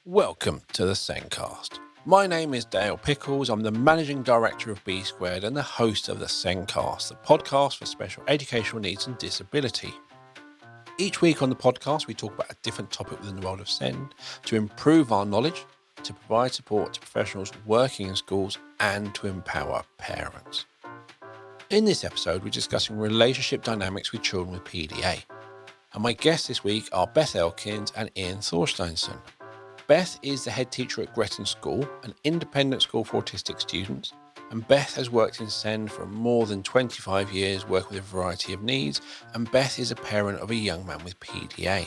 Welcome to the Sencast. My name is Dale Pickles. I'm the Managing Director of B Squared and the host of the Sencast, the podcast for special educational needs and disability. Each week on the podcast, we talk about a different topic within the world of SEND to improve our knowledge, to provide support to professionals working in schools, and to empower parents. In this episode, we're discussing relationship dynamics with children with PDA. And my guests this week are Beth Elkins and Ian Thorsteinsson. Beth is the head teacher at Gretton School, an independent school for autistic students, and Beth has worked in SEND for more than 25 years, working with a variety of needs, and Beth is a parent of a young man with PDA.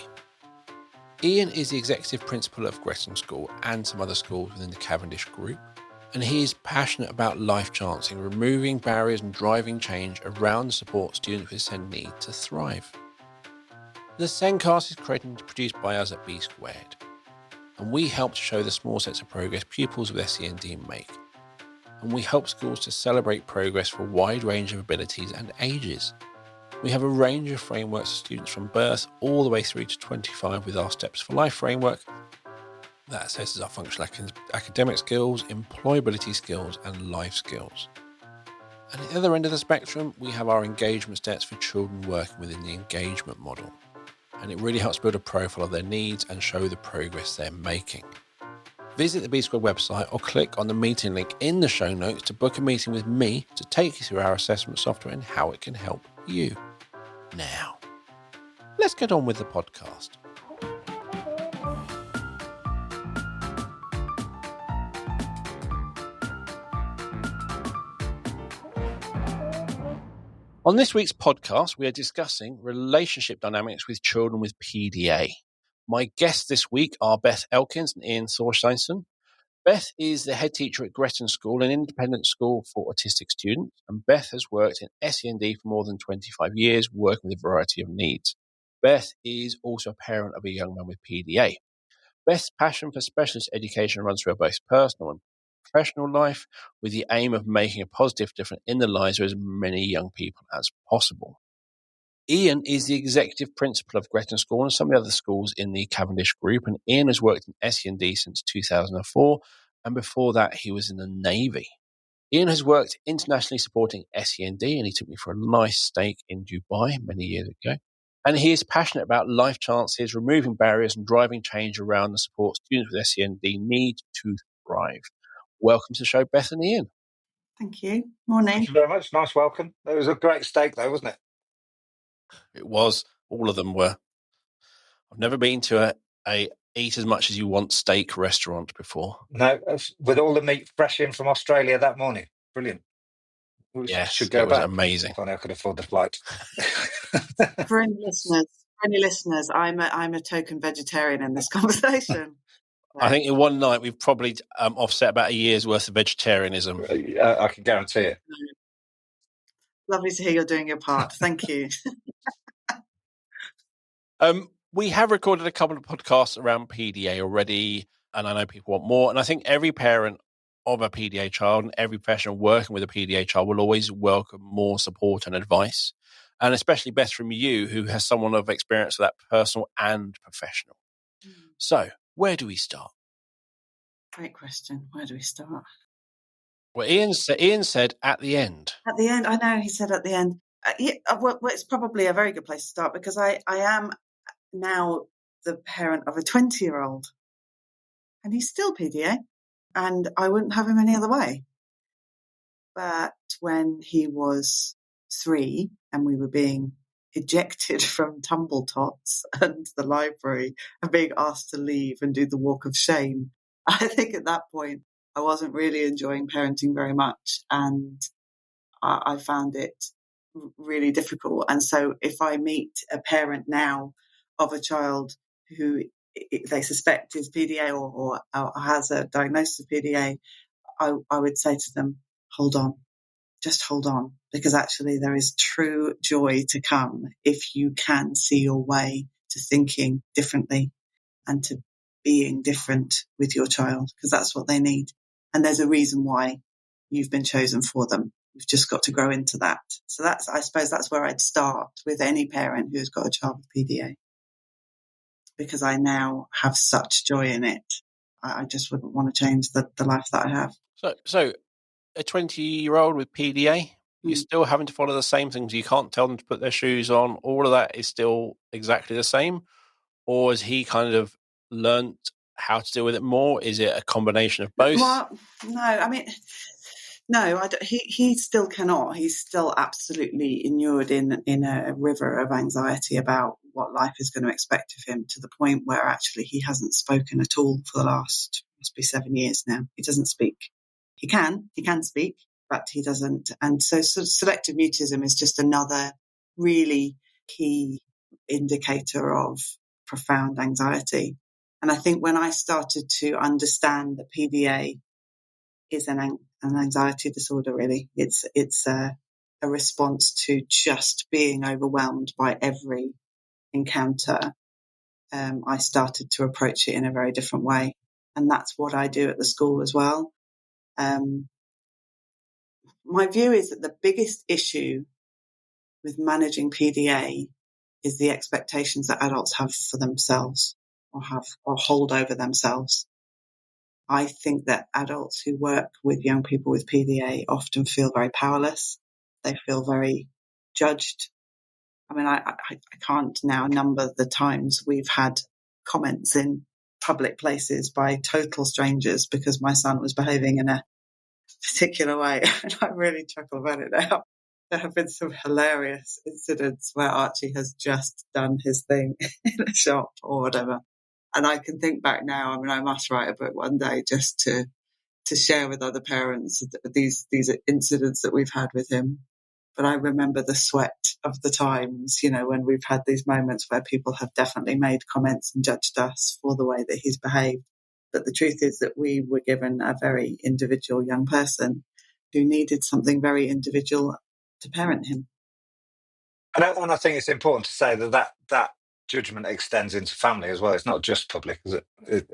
Ian is the executive principal of Gretton School and some other schools within the Cavendish Group, and he is passionate about life chancing, removing barriers and driving change around the support students with SEND need to thrive. The Sencast is created and produced by us at B Squared, and we help to show the small steps of progress pupils with SEND make. And we help schools to celebrate progress for a wide range of abilities and ages. We have a range of frameworks for students from birth all the way through to 25 with our Steps for Life framework that assesses our functional academic skills, employability skills, and life skills. And at the other end of the spectrum, we have our engagement steps for children working within the engagement model. And it really helps build a profile of their needs and show the progress they're making. Visit the B Squared website or click on the meeting link in the show notes to book a meeting with me to take you through our assessment software and how it can help you. Now, let's get on with the podcast. On this week's podcast, we are discussing relationship dynamics with children with PDA. My guests this week are Beth Elkins and Ian Thorsteinsson. Beth is the head teacher at Gretton School, an independent school for autistic students, and Beth has worked in SEND for more than 25 years, working with a variety of needs. Beth is also a parent of a young man with PDA. Beth's passion for specialist education runs through both personal and professional life, with the aim of making a positive difference in the lives of as many young people as possible. Ian is the executive principal of Gretton School and some of the other schools in the Cavendish Group, and Ian has worked in SEND since 2004, and before that he was in the Navy. Ian has worked internationally supporting SEND, and he took me for a nice steak in Dubai many years ago. And he is passionate about life chances, removing barriers and driving change around the support students with SEND need to thrive. Welcome to the show, Beth and Ian. Thank you. Morning. Thank you very much. Nice welcome. It was a great steak though, wasn't it? It was. All of them were. I've never been to a eat as much as you want steak restaurant before. No, with all the meat fresh in from Australia that morning. Brilliant. Yes, should go it was back. amazing. If I could afford the flight. For any listeners, I'm a token vegetarian in this conversation. I think in one night we've probably offset about a year's worth of vegetarianism. I can guarantee it. Lovely to hear you're doing your part. Thank you. We have recorded a couple of podcasts around PDA already, and I know people want more. And I think every parent of a PDA child and every professional working with a PDA child will always welcome more support and advice. And especially, Beth, from you, who has someone of experience with that personal and professional. So, where do we start? Great question. Where do we start? Well, Ian said at the end. At the end, I know he said at the end. Well, it's probably a very good place to start because I am now the parent of a 20-year-old, and he's still PDA, and I wouldn't have him any other way. But when he was 3 and we were being ejected from Tumble Tots and the library and being asked to leave and do the walk of shame, I think at that point I wasn't really enjoying parenting very much, and I found it really difficult. And so if I meet a parent now of a child who they suspect is PDA or has a diagnosis of PDA, I would say to them, hold on, just hold on, because actually there is true joy to come if you can see your way to thinking differently and to being different with your child, because that's what they need. And there's a reason why you've been chosen for them. You've just got to grow into that. So I suppose that's where I'd start with any parent who's got a child with PDA, because I now have such joy in it. I just wouldn't want to change the life that I have. So a 20-year-old with PDA, you're still having to follow the same things. You can't tell them to put their shoes on. All of that is still exactly the same. Or has he kind of learnt how to deal with it more? Is it a combination of both? Well, no, I mean, no, he still cannot. He's still absolutely inured in a river of anxiety about what life is going to expect of him, to the point where actually he hasn't spoken at all for the last, must be 7 years now. He doesn't speak. He can speak, but he doesn't. And so selective mutism is just another really key indicator of profound anxiety. And I think when I started to understand that PDA is an anxiety disorder, really, it's a response to just being overwhelmed by every encounter, I started to approach it in a very different way. And that's what I do at the school as well. My view is that the biggest issue with managing PDA is the expectations that adults have for themselves or hold over themselves. I think that adults who work with young people with PDA often feel very powerless. They feel very judged. I mean, I can't now number the times we've had comments in public places by total strangers because my son was behaving in a particular way. And I really chuckle about it now. There have been some hilarious incidents where Archie has just done his thing in a shop or whatever. And I can think back now, I mean, I must write a book one day just to share with other parents these incidents that we've had with him. But I remember the sweat of the times, you know, when we've had these moments where people have definitely made comments and judged us for the way that he's behaved. But the truth is that we were given a very individual young person who needed something very individual to parent him. And I think it's important to say that judgment extends into family as well. It's not just public, is it?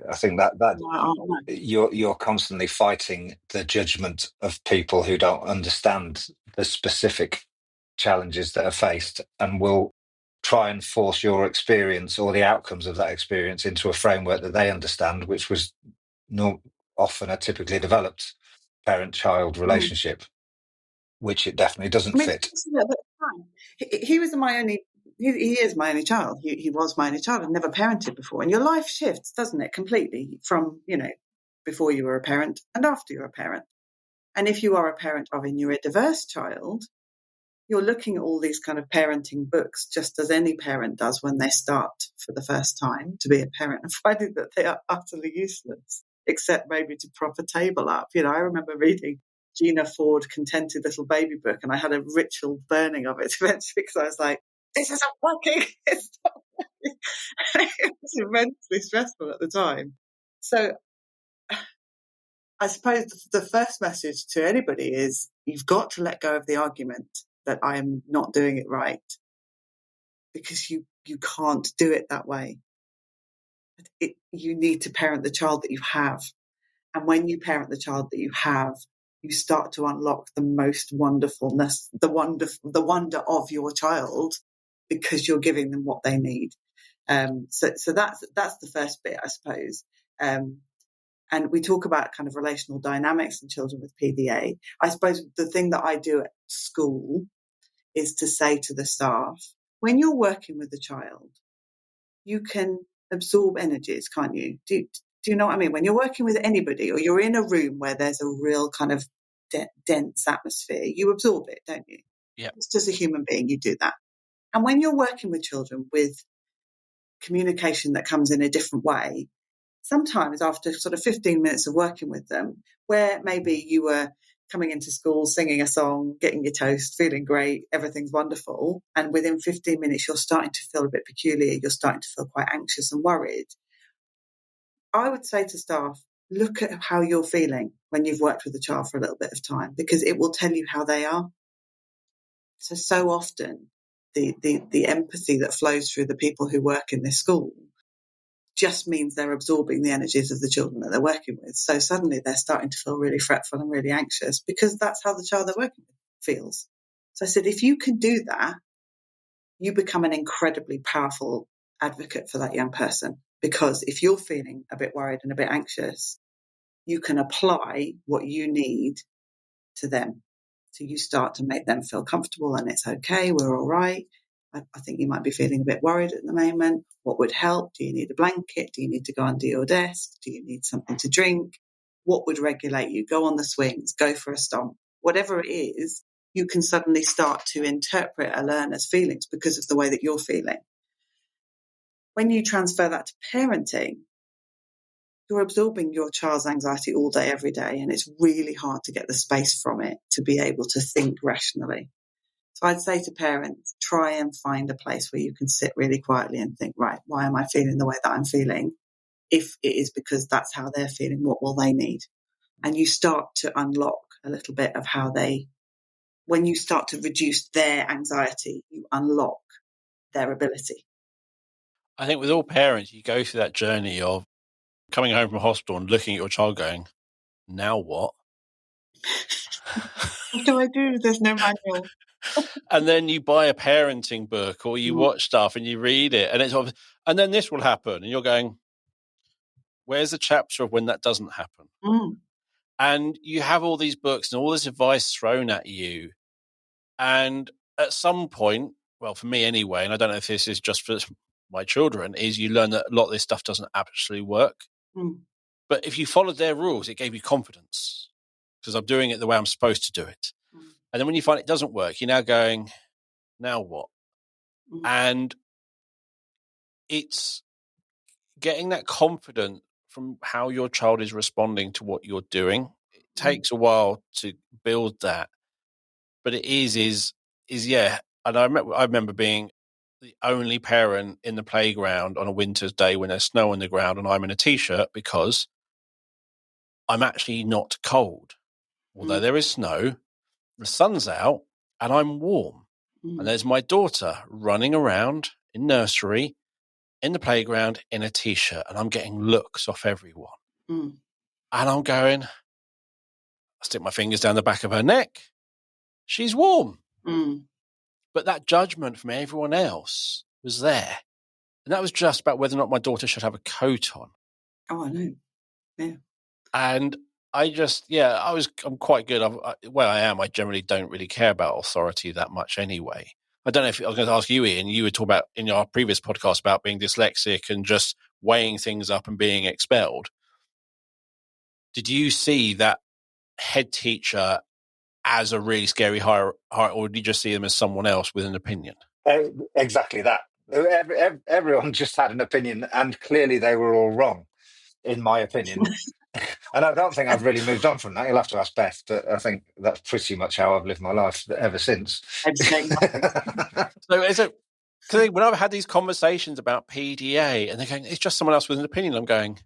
I think that you're constantly fighting the judgment of people who don't understand the specific challenges that are faced and will try and force your experience or the outcomes of that experience into a framework that they understand, which was not often a typically developed parent-child relationship, which it definitely doesn't fit. He was my only. He is my only child. He was my only child. I've never parented before, and your life shifts, doesn't it, completely from, you know, before you were a parent and after you're a parent. And if you are a parent of a neurodiverse child, you're looking at all these kind of parenting books, just as any parent does when they start for the first time to be a parent, and finding that they are utterly useless, except maybe to prop a table up. You know, I remember reading Gina Ford Contented Little Baby book, and I had a ritual burning of it eventually because I was like, this isn't working. It's not working. It was immensely stressful at the time. So I suppose the first message to anybody is you've got to let go of the argument that I'm not doing it right, because you can't do it that way. You need to parent the child that you have. And when you parent the child that you have, you start to unlock the most wonderfulness, the wonder of your child, because you're giving them what they need. So that's the first bit, I suppose. And we talk about kind of relational dynamics in children with PDA. I suppose the thing that I do at school is to say to the staff, when you're working with a child, you can absorb energies, can't you? Do you know what I mean? When you're working with anybody, or you're in a room where there's a real kind of dense atmosphere, you absorb it, don't you? Yeah. Just as a human being, you do that. And when you're working with children with communication that comes in a different way, sometimes after sort of 15 minutes of working with them, where maybe you were coming into school, singing a song, getting your toast, feeling great, everything's wonderful, and within 15 minutes you're starting to feel a bit peculiar, you're starting to feel quite anxious and worried, I would say to staff, look at how you're feeling when you've worked with a child for a little bit of time, because it will tell you how they are. So often the empathy that flows through the people who work in this school just means they're absorbing the energies of the children that they're working with. So suddenly they're starting to feel really fretful and really anxious, because that's how the child they're working with feels. So I said, if you can do that, you become an incredibly powerful advocate for that young person, Because if you're feeling a bit worried and a bit anxious, you can apply what you need to them. So you start to make them feel comfortable and it's okay, we're all right. I think you might be feeling a bit worried at the moment. What would help? Do you need a blanket? Do you need to go under your desk? Do you need something to drink? What would regulate you? Go on the swings, go for a stomp. Whatever it is, you can suddenly start to interpret a learner's feelings because of the way that you're feeling. When you transfer that to parenting, you're absorbing your child's anxiety all day, every day, and it's really hard to get the space from it to be able to think rationally. So I'd say to parents, try and find a place where you can sit really quietly and think, right, why am I feeling the way that I'm feeling? If it is because that's how they're feeling, what will they need? And you start to unlock a little bit of how when you start to reduce their anxiety, you unlock their ability. I think with all parents, you go through that journey of coming home from hospital and looking at your child going, now what? What do I do? There's no manual. And then you buy a parenting book or you watch stuff and you read it and then this will happen. And you're going, where's the chapter of when that doesn't happen? And you have all these books and all this advice thrown at you. And at some point, well, for me anyway, and I don't know if this is just for my children, is you learn that a lot of this stuff doesn't actually work. But if you followed their rules, it gave you confidence because I'm doing it the way I'm supposed to do it. And then when you find it doesn't work, you're now going, now what? And it's getting that confidence from how your child is responding to what you're doing. It takes a while to build that, but it is yeah. And I remember being the only parent in the playground on a winter's day when there's snow on the ground and I'm in a t-shirt because I'm actually not cold. Although there is snow, the sun's out and I'm warm. And there's my daughter running around in nursery, in the playground, in a t-shirt, and I'm getting looks off everyone. And I'm going, I stick my fingers down the back of her neck. She's warm. But that judgment from everyone else was there. And that was just about whether or not my daughter should have a coat on. Oh, I know. Yeah. And I'm quite good. I am. I generally don't really care about authority that much anyway. I don't know if I was going to ask you, Ian, you were talking about in our previous podcast about being dyslexic and just weighing things up and being expelled. Did you see that head teacher as a really scary hire, or did you just see them as someone else with an opinion? Exactly that. Everyone just had an opinion, and clearly they were all wrong, in my opinion. And I don't think I've really moved on from that. You'll have to ask Beth, but I think that's pretty much how I've lived my life ever since. So is it? Because when I've had these conversations about PDA, and they're going, "It's just someone else with an opinion," I'm going,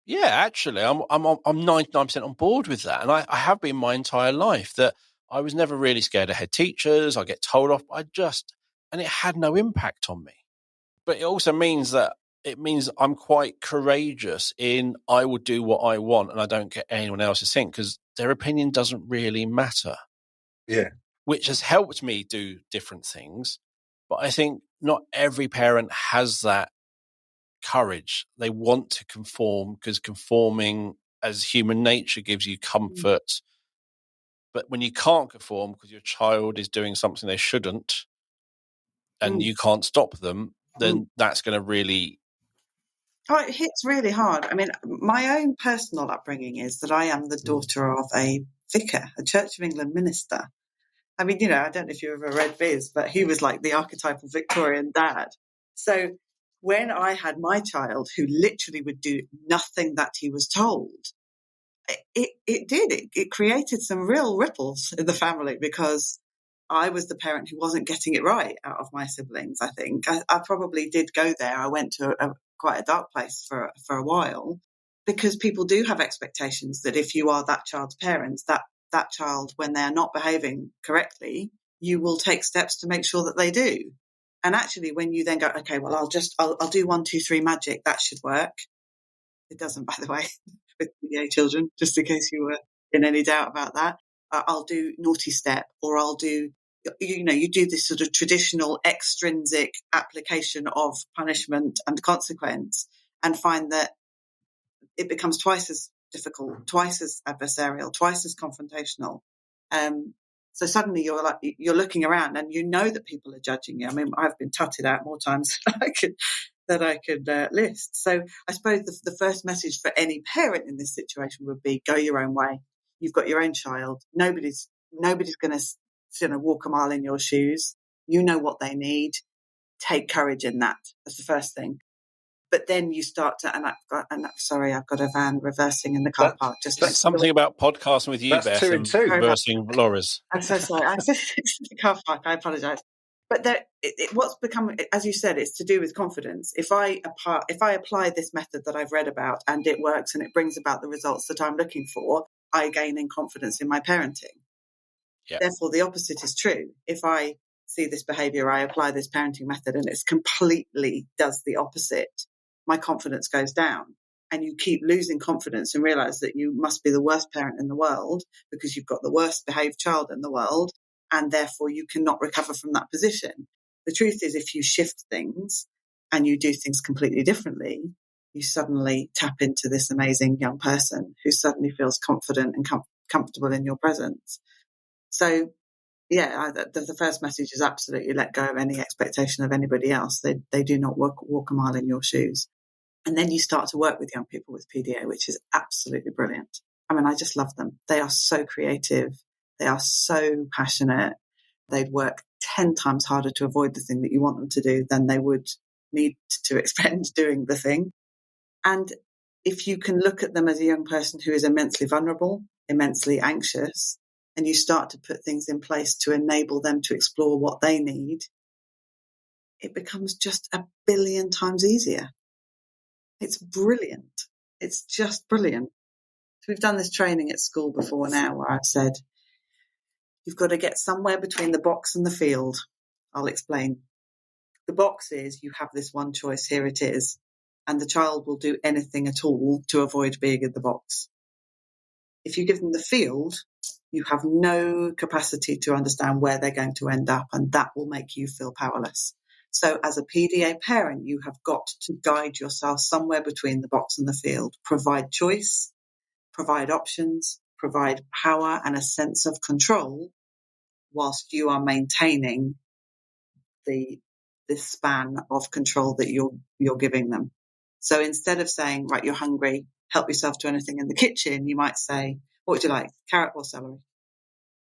"Yeah, actually, I'm 99% on board with that." And I have been my entire life that I was never really scared of head teachers. I get told off. And it had no impact on me. But it also means I'm quite courageous in I will do what I want and I don't get anyone else to think because their opinion doesn't really matter. Yeah. Which has helped me do different things. But I think not every parent has that courage. They want to conform because conforming as human nature gives you comfort. But when you can't conform because your child is doing something they shouldn't and you can't stop them, then that's going to really... Oh, it hits really hard. I mean, my own personal upbringing is that I am the daughter of a vicar, a Church of England minister. I mean, I don't know if you ever read Viz, but he was like the archetypal Victorian dad. So when I had my child who literally would do nothing that he was told, it created some real ripples in the family because I was the parent who wasn't getting it right out of my siblings. I think I probably did go there. I went to quite a dark place for a while because people do have expectations that if you are that child's parents, that child, when they're not behaving correctly, you will take steps to make sure that they do. And actually, when you then go, okay, well, I'll do 1, 2, 3 magic, that should work. It doesn't, by the way, with PDA children, just in case you were in any doubt about that. I'll do naughty step, or I'll do you do this sort of traditional extrinsic application of punishment and consequence, and find that it becomes twice as difficult, twice as adversarial, twice as confrontational. So suddenly you're looking around and you know that people are judging you. I mean, I've been tutted out more times than I could list. So I suppose the first message for any parent in this situation would be, go your own way. You've got your own child. Nobody's going to walk a mile in your shoes. You know what they need. Take courage in that. That's the first thing. But then you start to, I've got a van reversing in the car park. That's something about podcasting with you, Beth, two and two. reversing Laura's. I'm so sorry. I said it's in the car park. I apologise. But what's become, as you said, it's to do with confidence. If I apply this method that I've read about and it works and it brings about the results that I'm looking for, I gain in confidence in my parenting. Yep. Therefore, the opposite is true. If I see this behaviour, I apply this parenting method and it's completely does the opposite, my confidence goes down. And you keep losing confidence and realise that you must be the worst parent in the world because you've got the worst behaved child in the world, and therefore you cannot recover from that position. The truth is, if you shift things and you do things completely differently, you suddenly tap into this amazing young person who suddenly feels confident and comfortable in your presence. So, yeah, the first message is absolutely let go of any expectation of anybody else. They do not walk a mile in your shoes. And then you start to work with young people with PDA, which is absolutely brilliant. I mean, I just love them. They are so creative. They are so passionate. They'd work 10 times harder to avoid the thing that you want them to do than they would need to expend doing the thing. And if you can look at them as a young person who is immensely vulnerable, immensely anxious, and you start to put things in place to enable them to explore what they need, it becomes just a billion times easier. It's brilliant. It's just brilliant. So we've done this training at school before now where I've said, you've got to get somewhere between the box and the field. I'll explain. The box is you have this one choice, here it is, and the child will do anything at all to avoid being in the box. If you give them the field, you have no capacity to understand where they're going to end up, and that will make you feel powerless. So as a PDA parent, you have got to guide yourself somewhere between the box and the field, provide choice, provide options, provide power and a sense of control whilst you are maintaining the span of control that you're giving them. So instead of saying, right, you're hungry, help yourself to anything in the kitchen, you might say, what would you like, carrot or celery?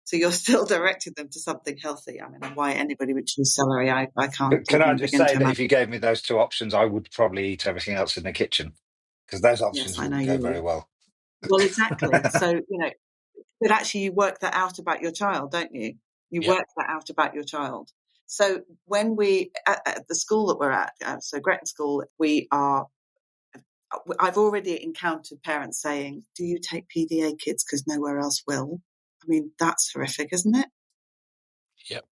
So you're still directing them to something healthy. I mean, why anybody would choose celery, I can't. Can I just say that if you gave me those two options, I would probably eat everything else in the kitchen because those options wouldn't go very well. Well, exactly. So, but actually you work that out about your child, don't you? You work that out about your child. So when we, at the school that we're at, so Gretton School, I've already encountered parents saying, do you take PDA kids because nowhere else will? I mean, that's horrific, isn't it? Yep.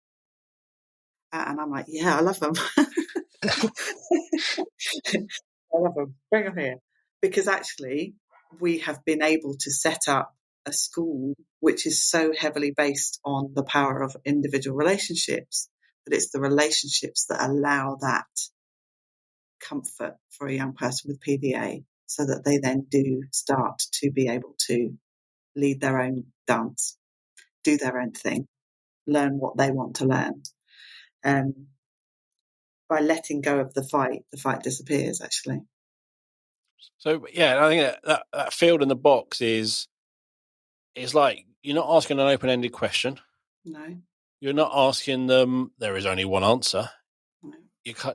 And I'm like, yeah, I love them. I love them. Bring them here. Because actually, we have been able to set up a school which is so heavily based on the power of individual relationships, that it's the relationships that allow that comfort for a young person with PDA so that they then do start to be able to lead their own dance, do their own thing, learn what they want to learn. By letting go of the fight disappears, actually. So, yeah, I think that field in the box is like you're not asking an open-ended question. No. You're not asking them, there is only one answer. No.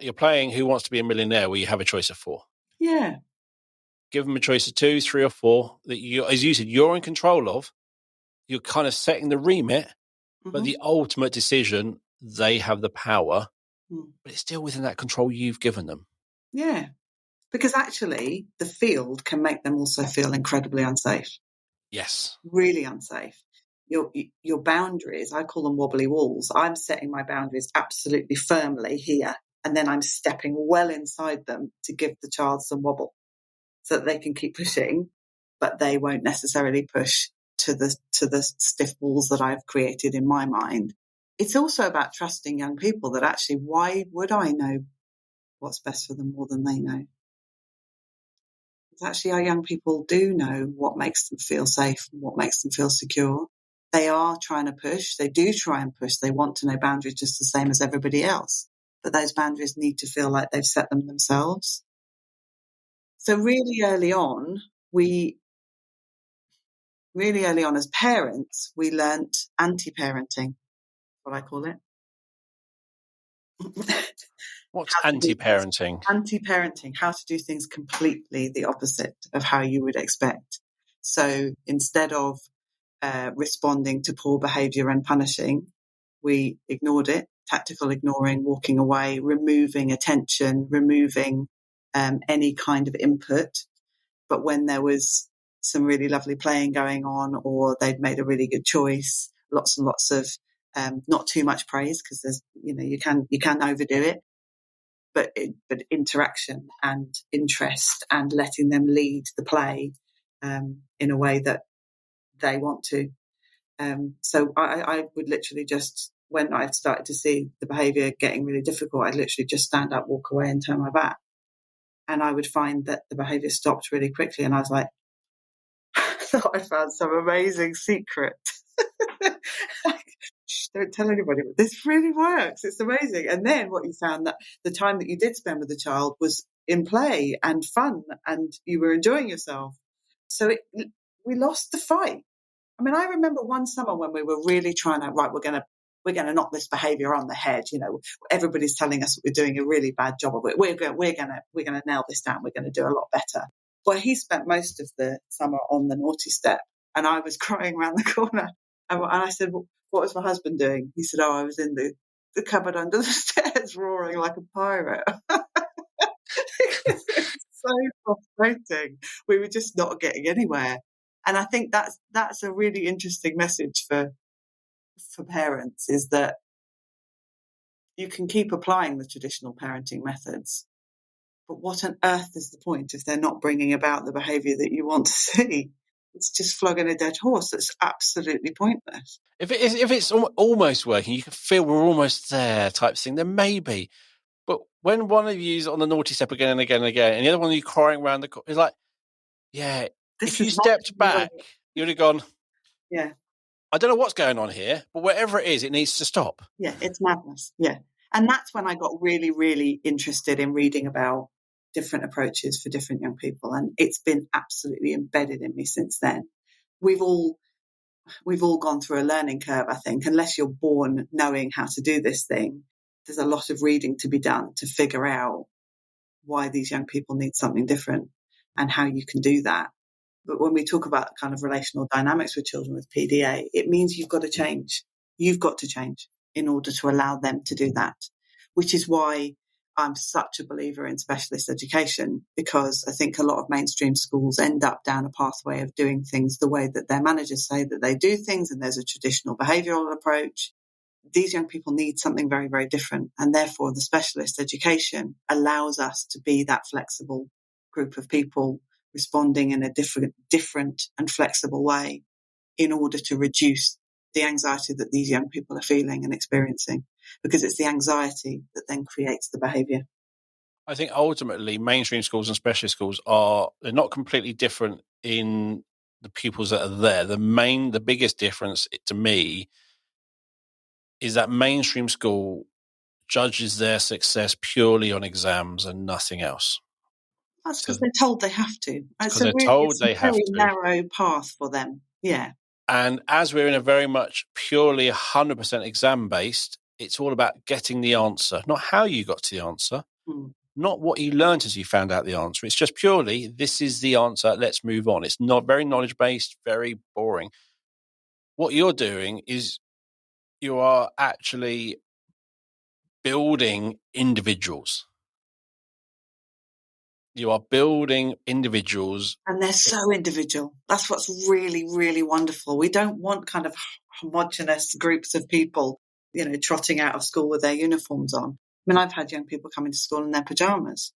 You're playing Who Wants to Be a Millionaire where you have a choice of 4. Yeah. Give them a choice of 2, 3 or 4 that you, as you said, you're in control of. You're kind of setting the remit, but the ultimate decision, they have the power, but it's still within that control you've given them. Yeah. Because actually the field can make them also feel incredibly unsafe. Yes. Really unsafe. Your boundaries, I call them wobbly walls. I'm setting my boundaries absolutely firmly here, and then I'm stepping well inside them to give the child some wobble so that they can keep pushing, but they won't necessarily push to the stiff walls that I've created in my mind. it's also about trusting young people that actually, why would I know what's best for them more than they know? Because actually our young people do know what makes them feel safe and what makes them feel secure. They are trying to push. They do try and push. They want to know boundaries just the same as everybody else. But those boundaries need to feel like they've set them themselves. So really early on as parents, we learnt anti-parenting, what I call it. What's anti-parenting? Anti-parenting, how to do things completely the opposite of how you would expect. So instead of responding to poor behaviour and punishing, we ignored it, tactical ignoring, walking away, removing attention, removing any kind of input. But when there was some really lovely playing going on, or they'd made a really good choice, lots and lots of not too much praise, because there's, you can overdo it, but interaction and interest and letting them lead the play in a way that they want to. So I would literally just, when I started to see the behaviour getting really difficult, I'd literally just stand up, walk away and turn my back. And I would find that the behaviour stopped really quickly. And I was like, I thought I found some amazing secret. Don't tell anybody, but this really works. It's amazing. And then what you found, that the time that you did spend with the child was in play and fun, and you were enjoying yourself. So we lost the fight. I mean, I remember one summer when we were really trying to, right, we're going to knock this behaviour on the head. Everybody's telling us we're doing a really bad job of it. We're going to nail this down. We're going to do a lot better. Well, he spent most of the summer on the naughty step, and I was crying around the corner. And I said, well, what was my husband doing? He said, I was in the cupboard under the stairs roaring like a pirate. It's so frustrating. We were just not getting anywhere. And I think that's a really interesting message for parents, is that you can keep applying the traditional parenting methods, but what on earth is the point if they're not bringing about the behaviour that you want to see? It's just flogging a dead horse. It's absolutely pointless. If it's almost working, you can feel we're almost there type thing, then maybe. But when one of you's on the naughty step again and again and again, and the other one of you crying around the corner, it's like, yeah, if you stepped back, you'd have gone, yeah, I don't know what's going on here, but wherever it is, it needs to stop. Yeah, it's madness. Yeah. And that's when I got really, really interested in reading about different approaches for different young people. And it's been absolutely embedded in me since then. We've all gone through a learning curve, I think. Unless you're born knowing how to do this thing, there's a lot of reading to be done to figure out why these young people need something different and how you can do that. But when we talk about kind of relational dynamics with children with PDA, it means you've got to change. You've got to change in order to allow them to do that, which is why I'm such a believer in specialist education, because I think a lot of mainstream schools end up down a pathway of doing things the way that their managers say that they do things, and there's a traditional behavioural approach. These young people need something very, very different, and therefore the specialist education allows us to be that flexible group of people responding in a different and flexible way in order to reduce the anxiety that these young people are feeling and experiencing, because it's the anxiety that then creates the behaviour. I think ultimately mainstream schools and specialist schools they're not completely different in the pupils that are there. The biggest difference to me is that mainstream school judges their success purely on exams and nothing else. That's because they're told they have to. It's a very narrow path for them. Yeah. And as we're in a very much purely 100% exam based, it's all about getting the answer, not how you got to the answer, not what you learned as you found out the answer. It's just purely, this is the answer, let's move on. It's not very knowledge based, very boring. What you're doing is you are actually building individuals. You are building individuals. And they're so individual. That's what's really, really wonderful. We don't want kind of homogenous groups of people, trotting out of school with their uniforms on. I mean, I've had young people come into school in their pyjamas.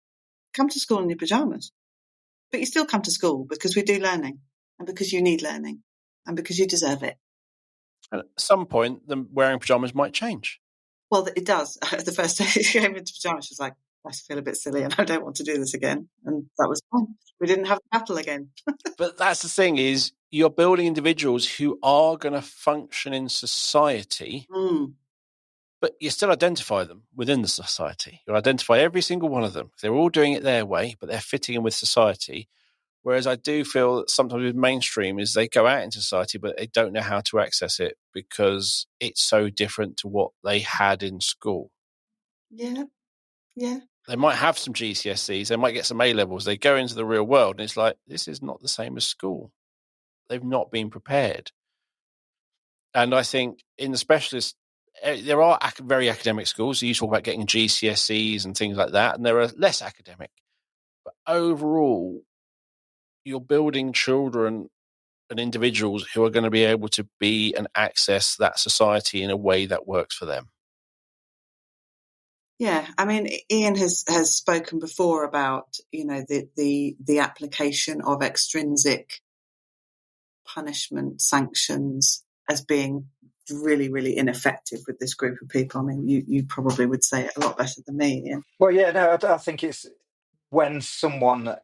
Come to school in your pyjamas. But you still come to school because we do learning, and because you need learning, and because you deserve it. And at some point, them wearing pyjamas might change. Well, it does. The first day she came into pyjamas, she was like, I feel a bit silly and I don't want to do this again. And that was fine. We didn't have a battle again. But that's the thing, is you're building individuals who are going to function in society, but you still identify them within the society. You identify every single one of them. They're all doing it their way, but they're fitting in with society. Whereas I do feel that sometimes with mainstream is they go out into society, but they don't know how to access it because it's so different to what they had in school. Yeah. They might have some GCSEs, they might get some A-levels. They go into the real world and it's like, this is not the same as school. They've not been prepared. And I think in the specialist, there are very academic schools. So you talk about getting GCSEs and things like that, and there are less academic. But overall, you're building children and individuals who are going to be able to be and access that society in a way that works for them. Yeah, I mean, Ian has spoken before about, the application of extrinsic punishment sanctions as being really, really ineffective with this group of people. I mean, you probably would say it a lot better than me, Ian. Well, yeah, no, I think it's when someone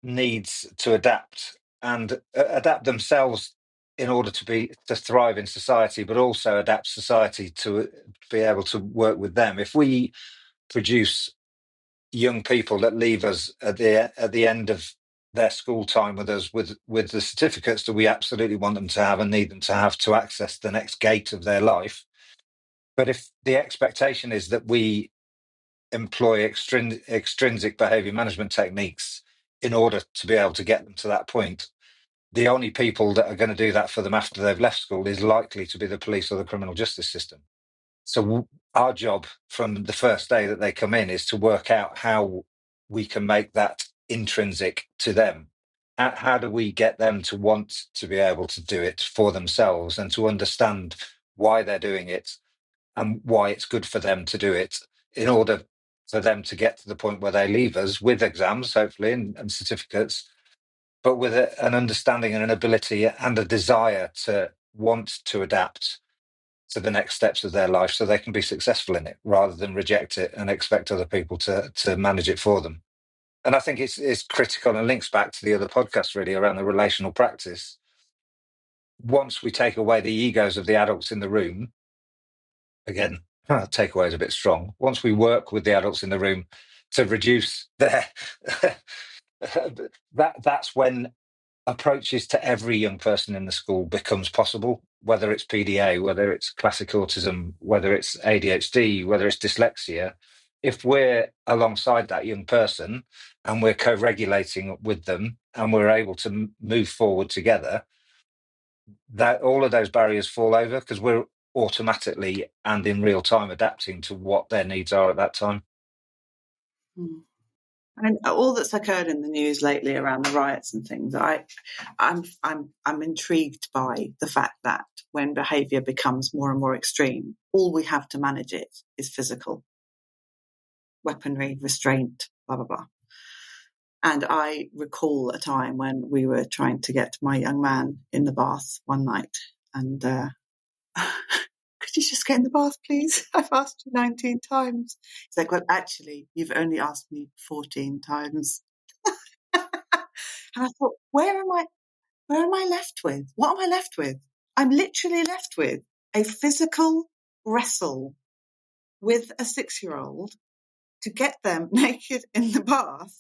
needs to adapt and adapt themselves in order to thrive in society, but also adapt society to be able to work with them. If we produce young people that leave us at the end of their school time with us with the certificates that we absolutely want them to have and need them to have to access the next gate of their life, but if the expectation is that we employ extrinsic behavior management techniques in order to be able to get them to that point, the only people that are going to do that for them after they've left school is likely to be the police or the criminal justice system. So our job from the first day that they come in is to work out how we can make that intrinsic to them. How do we get them to want to be able to do it for themselves and to understand why they're doing it and why it's good for them to do it, in order for them to get to the point where they leave us with exams, hopefully, and certificates, but with an understanding and an ability and a desire to want to adapt to the next steps of their life so they can be successful in it, rather than reject it and expect other people to manage it for them. And I think it's critical and links back to the other podcast really around the relational practice. Once we take away the egos of the adults in the room, again, takeaway is a bit strong. Once we work with the adults in the room to reduce their that's when approaches to every young person in the school becomes possible, whether it's PDA, whether it's classic autism, whether it's ADHD, whether it's dyslexia. If we're alongside that young person and we're co-regulating with them and we're able to move forward together, that all of those barriers fall over because we're automatically and in real time adapting to what their needs are at that time. And all that's occurred in the news lately around the riots and things, I'm intrigued by the fact that when behaviour becomes more and more extreme, all we have to manage it is physical, weaponry, restraint, blah blah blah. And I recall a time when we were trying to get my young man in the bath one night, and could you just get in the bath, please? I've asked you 19 times. He's like, well, actually, you've only asked me 14 times. And I thought, where am I left with? What am I left with? I'm literally left with a physical wrestle with a 6-year-old to get them naked in the bath.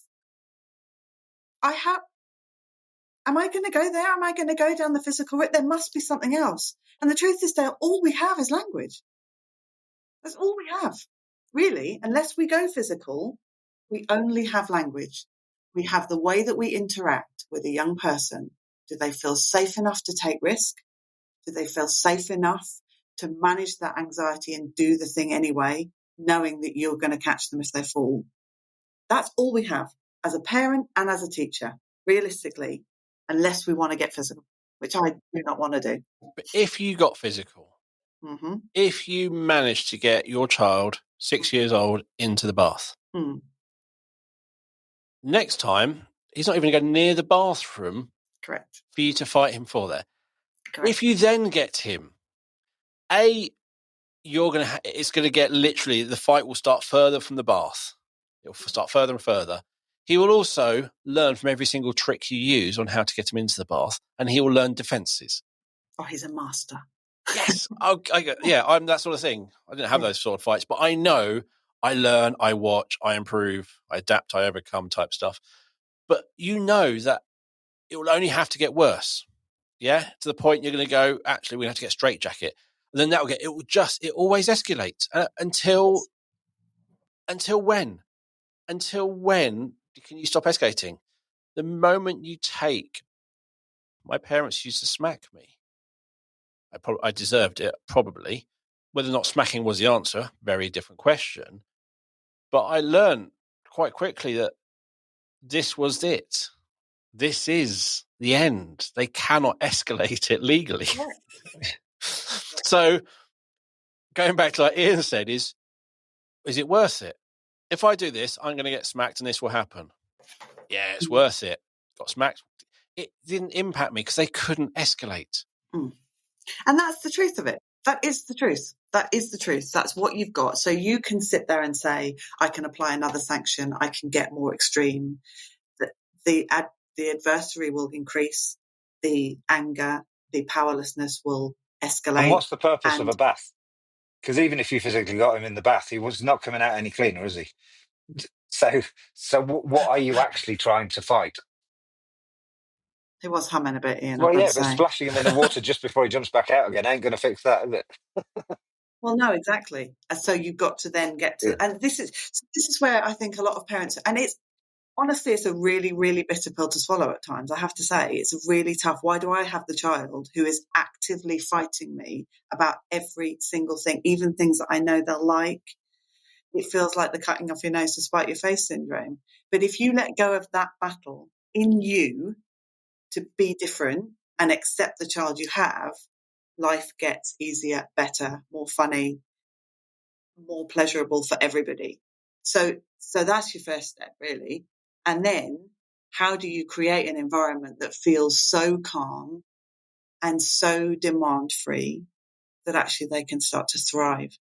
Am I going to go there? Am I going to go down the physical route? There must be something else. And the truth is that all we have is language. That's all we have, really. Unless we go physical, we only have language. We have the way that we interact with a young person. Do they feel safe enough to take risk? Do they feel safe enough to manage that anxiety and do the thing anyway, knowing that you're going to catch them if they fall? That's all we have as a parent and as a teacher, realistically, unless we want to get physical, which I do not want to do. But if you got physical, if you managed to get your child, 6 years old, into the bath, next time, he's not even going to go near the bathroom. Correct. For you to fight him for there. Correct. If you then get him it's going to get literally, the fight will start further from the bath. It'll start further and further. He will also learn from every single trick you use on how to get him into the bath, and he will learn defences. Oh, he's a master. Yes. I'm that sort of thing. I didn't have those sort of fights, but I know I learn, I watch, I improve, I adapt, I overcome type stuff. But you know that it will only have to get worse. Yeah. To the point you're going to go, actually, we have to get a straitjacket. And then it always escalates until when? Until when can you stop escalating? The moment you take, my parents used to smack me. I deserved it, probably. Whether or not smacking was the answer, very different question. But I learned quite quickly that this was it. This is the end. They cannot escalate it legally. So going back to what Ian said, is it worth it? If I do this, I'm going to get smacked and this will happen. Yeah, it's worth it. Got smacked. It didn't impact me because they couldn't escalate. Mm. And that's the truth of it. That is the truth. That is the truth. That's what you've got. So you can sit there and say, I can apply another sanction. I can get more extreme. The adversary will increase. The anger, the powerlessness will escalate. And what's the purpose of a bath? Because even if you physically got him in the bath, he was not coming out any cleaner, is he? So what are you actually trying to fight? He was humming a bit, Ian. Well, yeah, but splashing him in the water just before he jumps back out again ain't going to fix that, is it? Well, no, exactly. So you've got to then get to, and this is where I think a lot of parents, and it's honestly, it's a really, really bitter pill to swallow at times. I have to say, it's really tough. Why do I have the child who is actively fighting me about every single thing, even things that I know they'll like? It feels like the cutting off your nose to spite your face syndrome. But if you let go of that battle in you to be different and accept the child you have, life gets easier, better, more funny, more pleasurable for everybody. So that's your first step, really. And then how do you create an environment that feels so calm and so demand-free that actually they can start to thrive?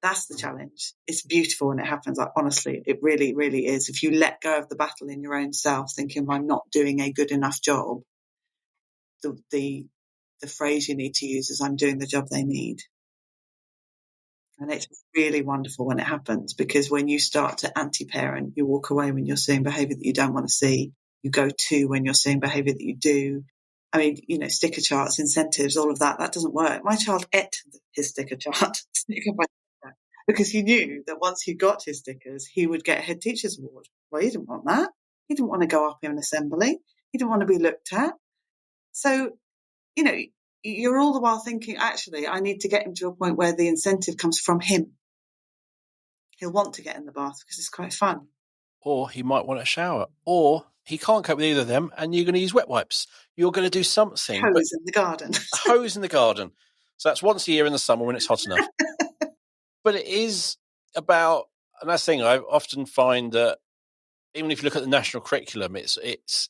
That's the challenge. It's beautiful when it happens. Like, honestly, it really, really is. If you let go of the battle in your own self, thinking I'm not doing a good enough job, the phrase you need to use is I'm doing the job they need. And it's really wonderful when it happens, because when you start to anti-parent, you walk away when you're seeing behaviour that you don't want to see. You go to when you're seeing behaviour that you do. I mean, sticker charts, incentives, all of that doesn't work. My child ate his sticker chart, sticker by sticker, because he knew that once he got his stickers, he would get a head teacher's award. Well, he didn't want that. He didn't want to go up in assembly. He didn't want to be looked at. So, you're all the while thinking, actually, I need to get him to a point where the incentive comes from him. He'll want to get in the bath because it's quite fun. Or he might want a shower. Or he can't cope with either of them, and you're going to use wet wipes. You're going to do something. Hose in the garden. A hose in the garden. So that's once a year in the summer when it's hot enough. But it is about, and that's the thing, I often find that even if you look at the national curriculum, it's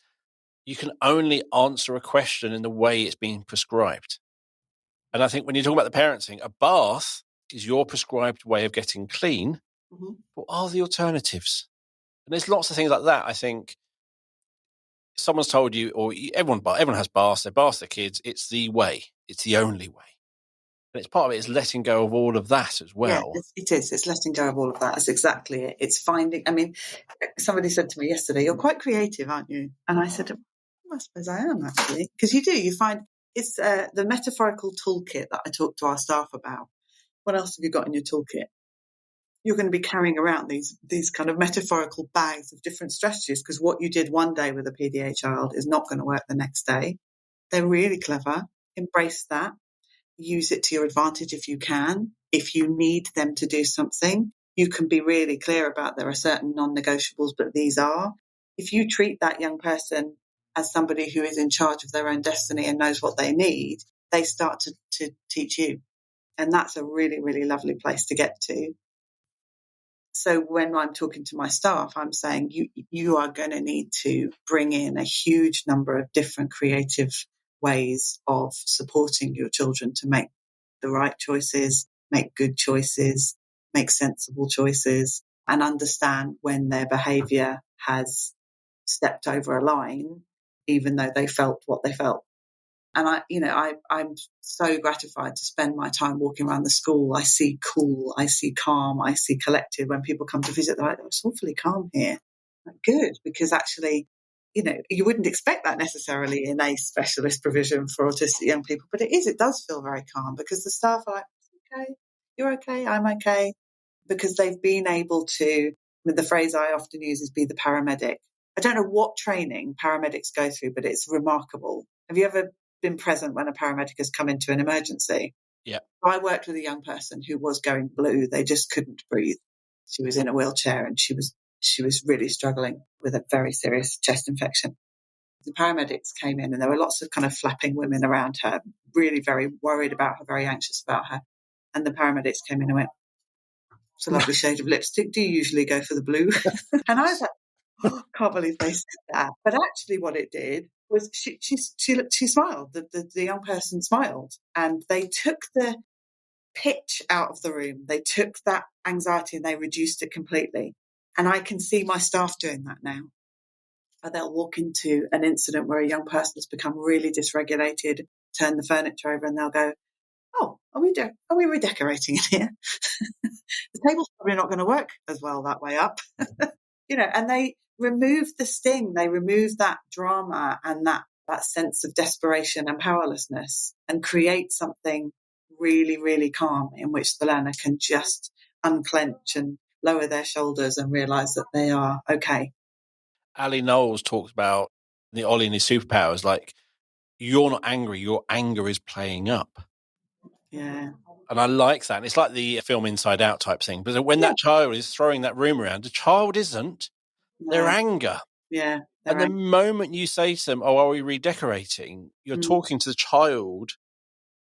you can only answer a question in the way it's being prescribed. And I think when you talk about the parenting, a bath is your prescribed way of getting clean. Mm-hmm. What are the alternatives? And there's lots of things like that. I think someone's told you, or everyone has baths. They bath their kids. It's the way. It's the only way. And it's part of it is letting go of all of that as well. Yeah, it is. It's letting go of all of that. That's exactly it. It's finding. I mean, somebody said to me yesterday, "You're quite creative, aren't you?" And I said, I suppose I am, actually, because you do. You find it's the metaphorical toolkit that I talk to our staff about. What else have you got in your toolkit? You're going to be carrying around these kind of metaphorical bags of different strategies, because what you did one day with a PDA child is not going to work the next day. They're really clever. Embrace that. Use it to your advantage if you can. If you need them to do something, you can be really clear about there are certain non-negotiables, but these are. If you treat that young person as somebody who is in charge of their own destiny and knows what they need, they start to teach you. And that's a really, really lovely place to get to. So when I'm talking to my staff, I'm saying you are going to need to bring in a huge number of different creative ways of supporting your children to make the right choices, make good choices, make sensible choices, and understand when their behaviour has stepped over a line, even though they felt what they felt. And I'm so gratified to spend my time walking around the school. I see cool, I see calm, I see collected. When people come to visit, they're like, "Oh, it's awfully calm here." Like, good, because actually, you wouldn't expect that necessarily in a specialist provision for autistic young people, but it does feel very calm, because the staff are like, "Okay, you're okay, I'm okay," because they've been able to, the phrase I often use is be the paramedic. I don't know what training paramedics go through, but it's remarkable. Have you ever been present when a paramedic has come into an emergency? Yeah. I worked with a young person who was going blue. They just couldn't breathe. She was in a wheelchair and she was really struggling with a very serious chest infection. The paramedics came in and there were lots of kind of flapping women around her, really very worried about her, very anxious about her. And the paramedics came in and went, "It's a lovely shade of lipstick. Do you usually go for the blue?" And I was like, "Oh, can't believe they said that." But actually what it did was she smiled. The young person smiled, and they took the pitch out of the room. They took that anxiety and they reduced it completely. And I can see my staff doing that now. They'll walk into an incident where a young person has become really dysregulated, turn the furniture over, and they'll go, "Oh, are we redecorating in here?" The table's probably not going to work as well that way up. And they remove the sting, they remove that drama and that sense of desperation and powerlessness, and create something really, really calm in which the learner can just unclench and lower their shoulders and realise that they are okay. Ali Knowles talks about the Ollie and his superpowers, like, you're not angry, your anger is playing up. Yeah. And I like that. And it's like the film Inside Out type thing. But when that child is throwing that room around, the child isn't. Their anger. Yeah. And the moment you say to them, "Oh, are we redecorating?" You're talking to the child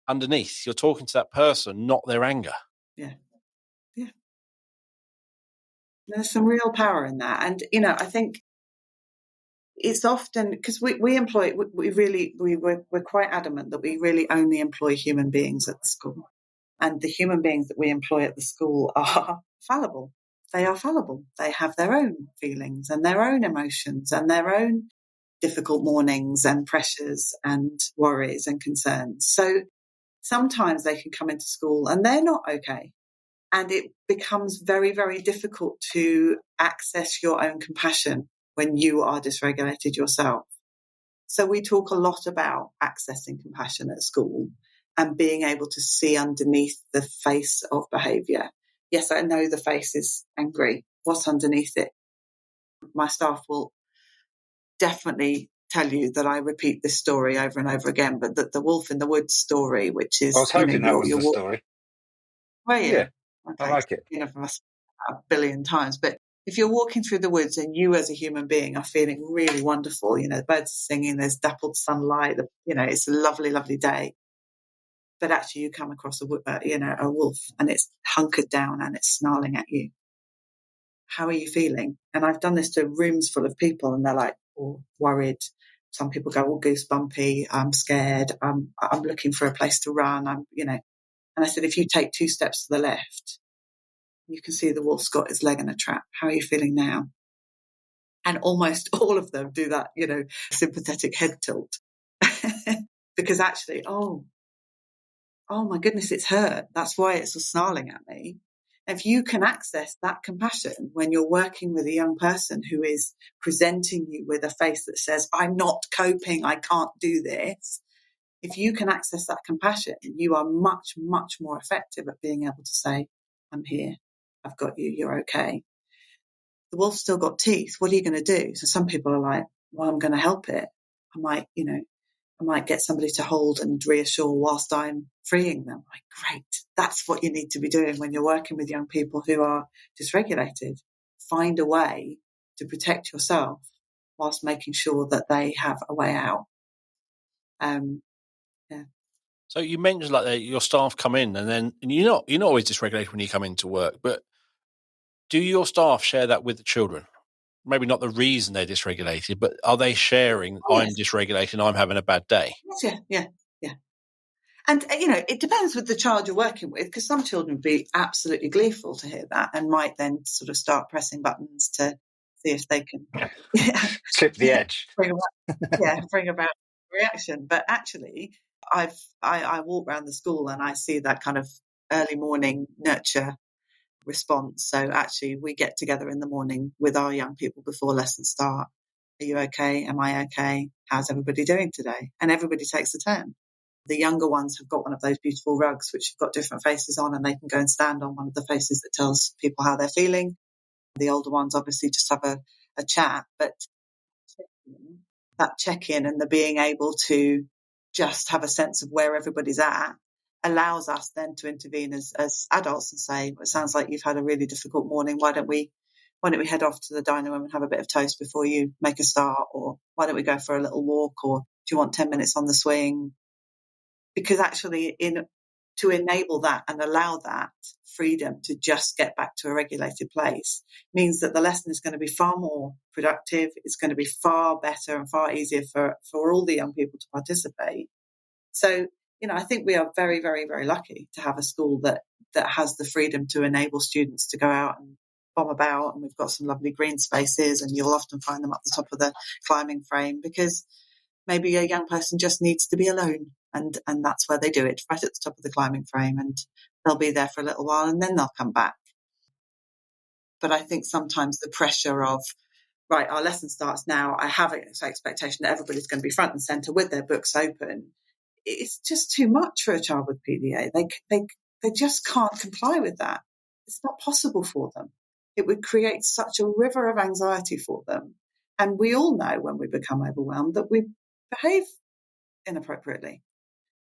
underneath. You're talking to that person, not their anger. Yeah. Yeah. There's some real power in that. And, I think it's often because we're quite adamant that we really only employ human beings at the school. And the human beings that we employ at the school are fallible. They are fallible. They have their own feelings and their own emotions and their own difficult mornings and pressures and worries and concerns. So sometimes they can come into school and they're not okay. And it becomes very, very difficult to access your own compassion when you are dysregulated yourself. So we talk a lot about accessing compassion at school and being able to see underneath the face of behaviour. Yes, I know the face is angry. What's underneath it? My staff will definitely tell you that I repeat this story over and over again, but the wolf in the woods story, which is... I was hoping that was the story. Were you? Yeah, okay. I like it. From us a billion times, but if you're walking through the woods and you as a human being are feeling really wonderful, the birds are singing, there's dappled sunlight, it's a lovely, lovely day. But actually you come across a wolf and it's hunkered down and it's snarling at you. How are you feeling? And I've done this to rooms full of people and they're like, "Oh, worried." Some people go, "Oh, goosebumpy, I'm scared, I'm looking for a place to run, And I said, if you take 2 steps to the left, you can see the wolf's got his leg in a trap. How are you feeling now? And almost all of them do that, sympathetic head tilt. Because actually, oh my goodness, it's hurt. That's why it's snarling at me. If you can access that compassion when you're working with a young person who is presenting you with a face that says, "I'm not coping, I can't do this." If you can access that compassion, you are much, much more effective at being able to say, "I'm here. I've got you. You're okay." The wolf's still got teeth. What are you going to do? So some people are like, "Well, I'm going to help it. I might get somebody to hold and reassure whilst I'm freeing them." Like, great. That's what you need to be doing when you're working with young people who are dysregulated. Find a way to protect yourself whilst making sure that they have a way out. Yeah. So you mentioned like your staff come in and you're not always dysregulated when you come into work, but do your staff share that with the children? Maybe not the reason they're dysregulated, but are they sharing, "I'm dysregulated, I'm having a bad day"? Yeah. And, it depends with the child you're working with, because some children would be absolutely gleeful to hear that and might then sort of start pressing buttons to see if they can tip the edge. bring about reaction. But actually, I walk around the school and I see that kind of early morning nurture response. So actually, we get together in the morning with our young people before lessons start. Are you okay? Am I okay? How's everybody doing today? And everybody takes a turn. The younger ones have got one of those beautiful rugs which have got different faces on, and they can go and stand on one of the faces that tells people how they're feeling. The older ones obviously just have a chat, but that check-in and the being able to just have a sense of where everybody's at allows us then to intervene as adults and say, it sounds like you've had a really difficult morning. Why don't we head off to the dining room and have a bit of toast before you make a start? Or why don't we go for a little walk? Or do you want 10 minutes on the swing? Because actually to enable that and allow that freedom to just get back to a regulated place means that the lesson is going to be far more productive. It's going to be far better and far easier for all the young people to participate. So, I think we are very, very, very lucky to have a school that has the freedom to enable students to go out and bomb about. And we've got some lovely green spaces, and you'll often find them up the top of the climbing frame, because maybe a young person just needs to be alone. And that's where they do it, right at the top of the climbing frame, and they'll be there for a little while and then they'll come back. But I think sometimes the pressure of, right, our lesson starts now, I have an expectation that everybody's going to be front and centre with their books open. It's just too much for a child with PDA. They just can't comply with that. It's not possible for them. It would create such a river of anxiety for them. And we all know when we become overwhelmed that we behave inappropriately.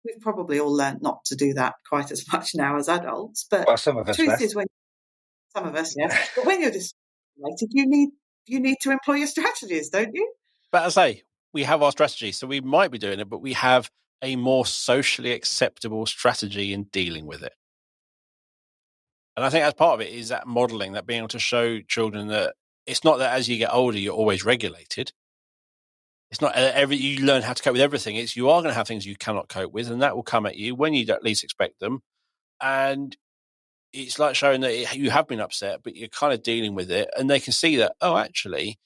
We've probably all learned not to do that quite as much now as adults, but some of us, the truth is, some of us, yes. But when you're dysregulated, you need to employ your strategies, don't you? But as I say, we have our strategy, so we might be doing it, but we have a more socially acceptable strategy in dealing with it. And I think as part of it is that modelling, that being able to show children that it's not that as you get older, you're always regulated. It's not you learn how to cope with everything. It's you are going to have things you cannot cope with, and that will come at you when you at least expect them. And it's like showing that you have been upset, but you're kind of dealing with it, and they can see that, oh, actually.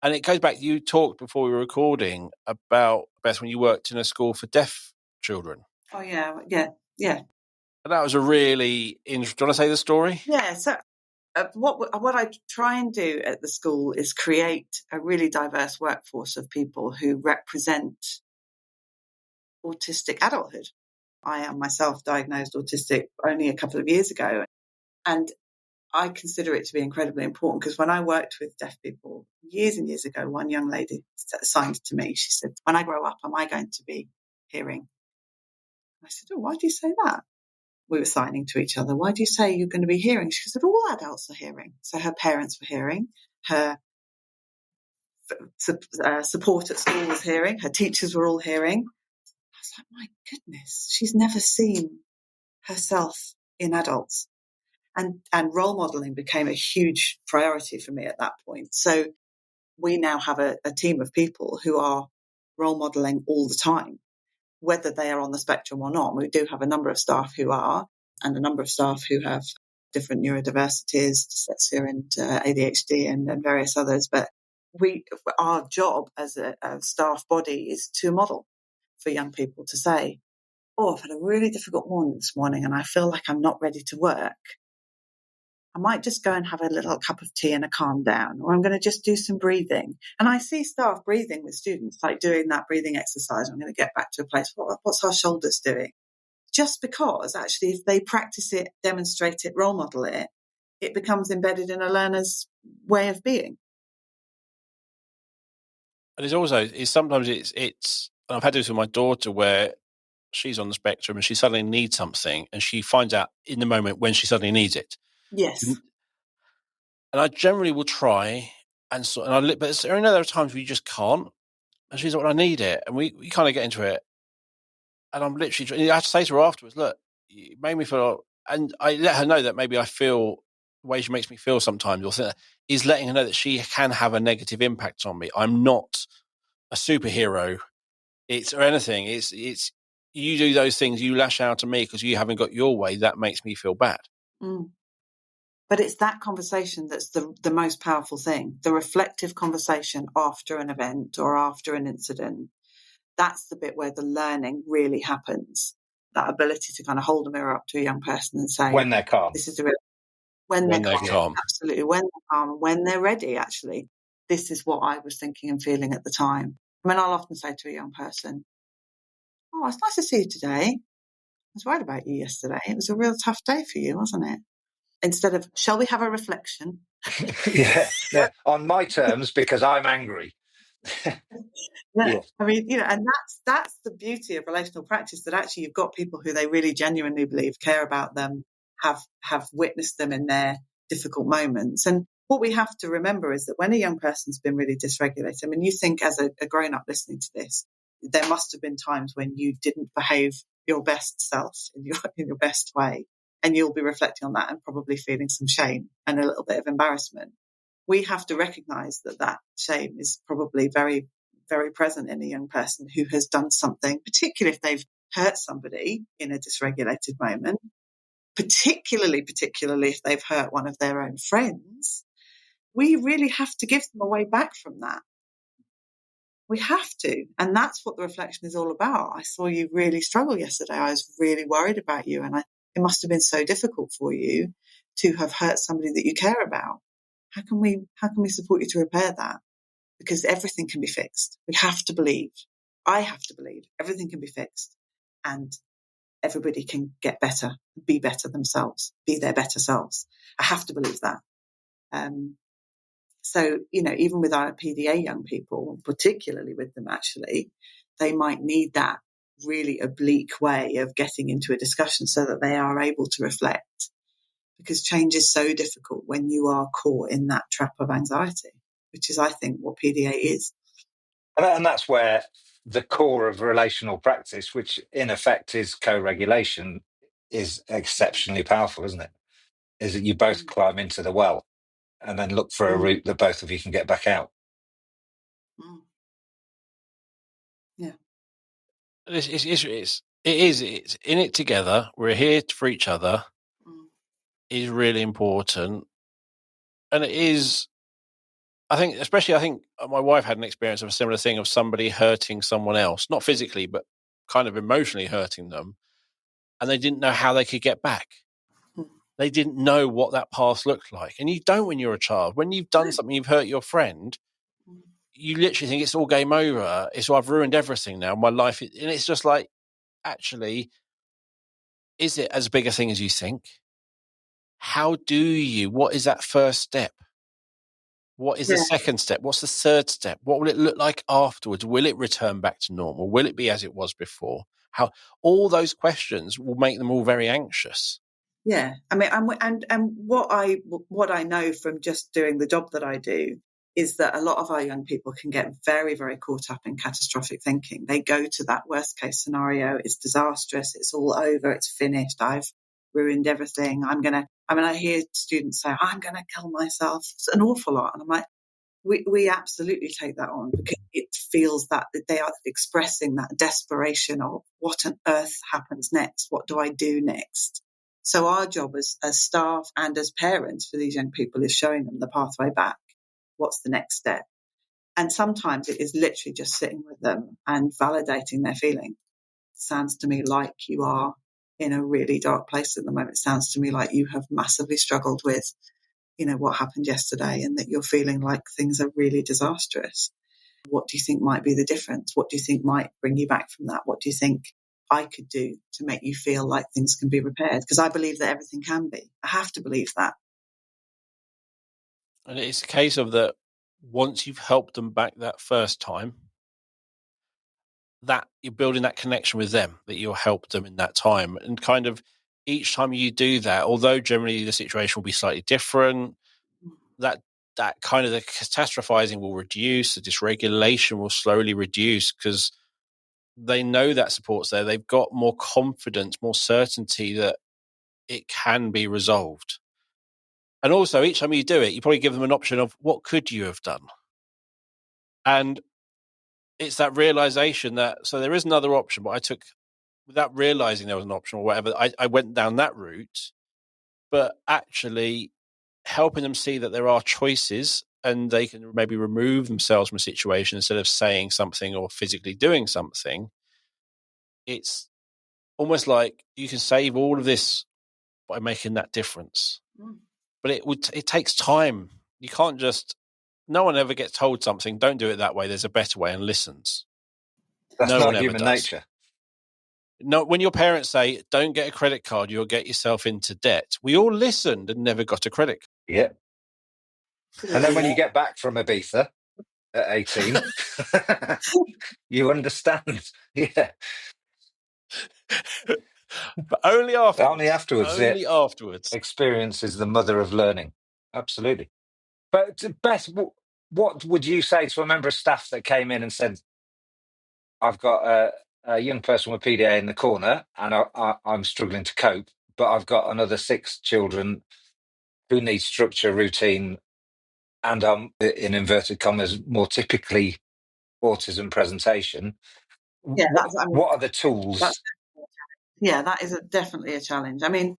And it goes back, you talked before we were recording about, Beth, when you worked in a school for deaf children. Oh, yeah. And that was a really interesting. Do you want to say the story? Yeah, so what I try and do at the school is create a really diverse workforce of people who represent autistic adulthood. I am myself diagnosed autistic only a couple of years ago, and I consider it to be incredibly important, because when I worked with deaf people years and years ago, one young lady signed to me. She said, when I grow up, am I going to be hearing? I said, oh, why do you say that? We were signing to each other. Why do you say you're going to be hearing? She said, all adults are hearing. So her parents were hearing, her support at school was hearing, her teachers were all hearing. I was like, my goodness, she's never seen herself in adults. And role modelling became a huge priority for me at that point. So we now have a team of people who are role modelling all the time, whether they are on the spectrum or not. We do have a number of staff who are, and a number of staff who have different neurodiversities, dyslexia and ADHD and various others. But our job as a staff body is to model for young people to say, oh, I've had a really difficult morning this morning and I feel like I'm not ready to work. I might just go and have a little cup of tea and a calm down, or I'm going to just do some breathing. And I see staff breathing with students, like doing that breathing exercise. I'm going to get back to a place. What's our shoulders doing? Just because actually, if they practice it, demonstrate it, role model it, it becomes embedded in a learner's way of being. And it's also, sometimes it's, I've had this with my daughter where she's on the spectrum and she suddenly needs something and she finds out in the moment when she suddenly needs it. Yes. And I generally will try but there are times where you just can't. And she's like, well, I need it. And we kind of get into it. And I'm literally, I have to say to her afterwards, look, it made me feel, and I let her know that maybe I feel the way she makes me feel sometimes, is letting her know that she can have a negative impact on me. I'm not a superhero. Or anything. It's you do those things, you lash out at me because you haven't got your way, that makes me feel bad. But it's that conversation that's the most powerful thing, the reflective conversation after an event or after an incident. That's the bit where the learning really happens, that ability to kind of hold a mirror up to a young person and say, when they're calm. This is the real, when they're calm. Absolutely. When they're calm, when they're ready, actually, this is what I was thinking and feeling at the time. I mean, I'll often say to a young person, oh, it's nice to see you today. I was worried about you yesterday. It was a real tough day for you, wasn't it? Instead of, shall we have a reflection? yeah, on my terms, because I'm angry. Yeah. I mean, and that's the beauty of relational practice, that actually you've got people who they really genuinely believe care about them, have witnessed them in their difficult moments. And what we have to remember is that when a young person's been really dysregulated, I mean, you think as a grown-up listening to this, there must have been times when you didn't behave your best self in your best way. And you'll be reflecting on that and probably feeling some shame and a little bit of embarrassment. We have to recognise that shame is probably very, very present in a young person who has done something, particularly if they've hurt somebody in a dysregulated moment, particularly if they've hurt one of their own friends. We really have to give them a way back from that. We have to. And that's what the reflection is all about. I saw you really struggle yesterday. I was really worried about you. And it must have been so difficult for you to have hurt somebody that you care about. How can we support you to repair that? Because everything can be fixed. We have to believe. I have to believe everything can be fixed, and everybody can get better, be better themselves, be their better selves. I have to believe that. So, even with our PDA young people, particularly with them, actually, they might need that really oblique way of getting into a discussion so that they are able to reflect, because change is so difficult when you are caught in that trap of anxiety, which is, I think, what PDA is. And that's where the core of relational practice, which in effect is co-regulation, is exceptionally powerful, isn't it? Is that you both climb into the well and then look for a route that both of you can get back out. Yeah. It's in it together. We're here for each other. Is really important. And it is, I think my wife had an experience of a similar thing, of somebody hurting someone else, not physically, but kind of emotionally hurting them. And they didn't know how they could get back. They didn't know what that path looked like. And you don't when you're a child. When you've done something, you've hurt your friend, you literally think it's all game over. I've ruined everything now. My life. And it's just like, actually, is it as big a thing as you think? What is that first step? What is the second step? What's the third step? What will it look like afterwards? Will it return back to normal? Will it be as it was before? All those questions will make them all very anxious. Yeah, I mean, and what I know from just doing the job that I do is that a lot of our young people can get very, very caught up in catastrophic thinking. They go to that worst case scenario. It's disastrous. It's all over. It's finished. I've ruined everything. I hear students say, I'm going to kill myself. It's an awful lot. And I'm like, we absolutely take that on, because it feels that they are expressing that desperation of what on earth happens next? What do I do next? So our job as staff and as parents for these young people is showing them the pathway back. What's the next step? And sometimes it is literally just sitting with them and validating their feeling. Sounds to me like you are in a really dark place at the moment. It sounds to me like you have massively struggled with, what happened yesterday, and that you're feeling like things are really disastrous. What do you think might be the difference? What do you think might bring you back from that? What do you think I could do to make you feel like things can be repaired? Because I believe that everything can be. I have to believe that. And it's a case of that once you've helped them back that first time, that you're building that connection with them, that you'll help them in that time. And kind of each time you do that, although generally the situation will be slightly different, that kind of the catastrophizing will reduce, the dysregulation will slowly reduce, because they know that support's there. They've got more confidence, more certainty that it can be resolved. And also, each time you do it, you probably give them an option of what could you have done? And it's that realization that, so there is another option, but I took without realizing there was an option or whatever, I went down that route. But actually helping them see that there are choices and they can maybe remove themselves from a situation instead of saying something or physically doing something. It's almost like you can save all of this by making that difference. But it takes time. You can't just, no one ever gets told something, don't do it that way, there's a better way, and listens. That's no not one human ever does. nature. No, when your parents say, don't get a credit card, you'll get yourself into debt, we all listened and never got a credit card. Yeah. And then when you get back from Ibiza at 18, you understand. Yeah. But only afterwards. Only afterwards. Only afterwards. Experience is the mother of learning. Absolutely. But Beth, what would you say to a member of staff that came in and said, I've got a young person with PDA in the corner and I'm struggling to cope, but I've got another 6 children who need structure, routine, and I'm, in inverted commas, more typically autism presentation. Yeah, what are the tools? That is definitely a challenge. I mean,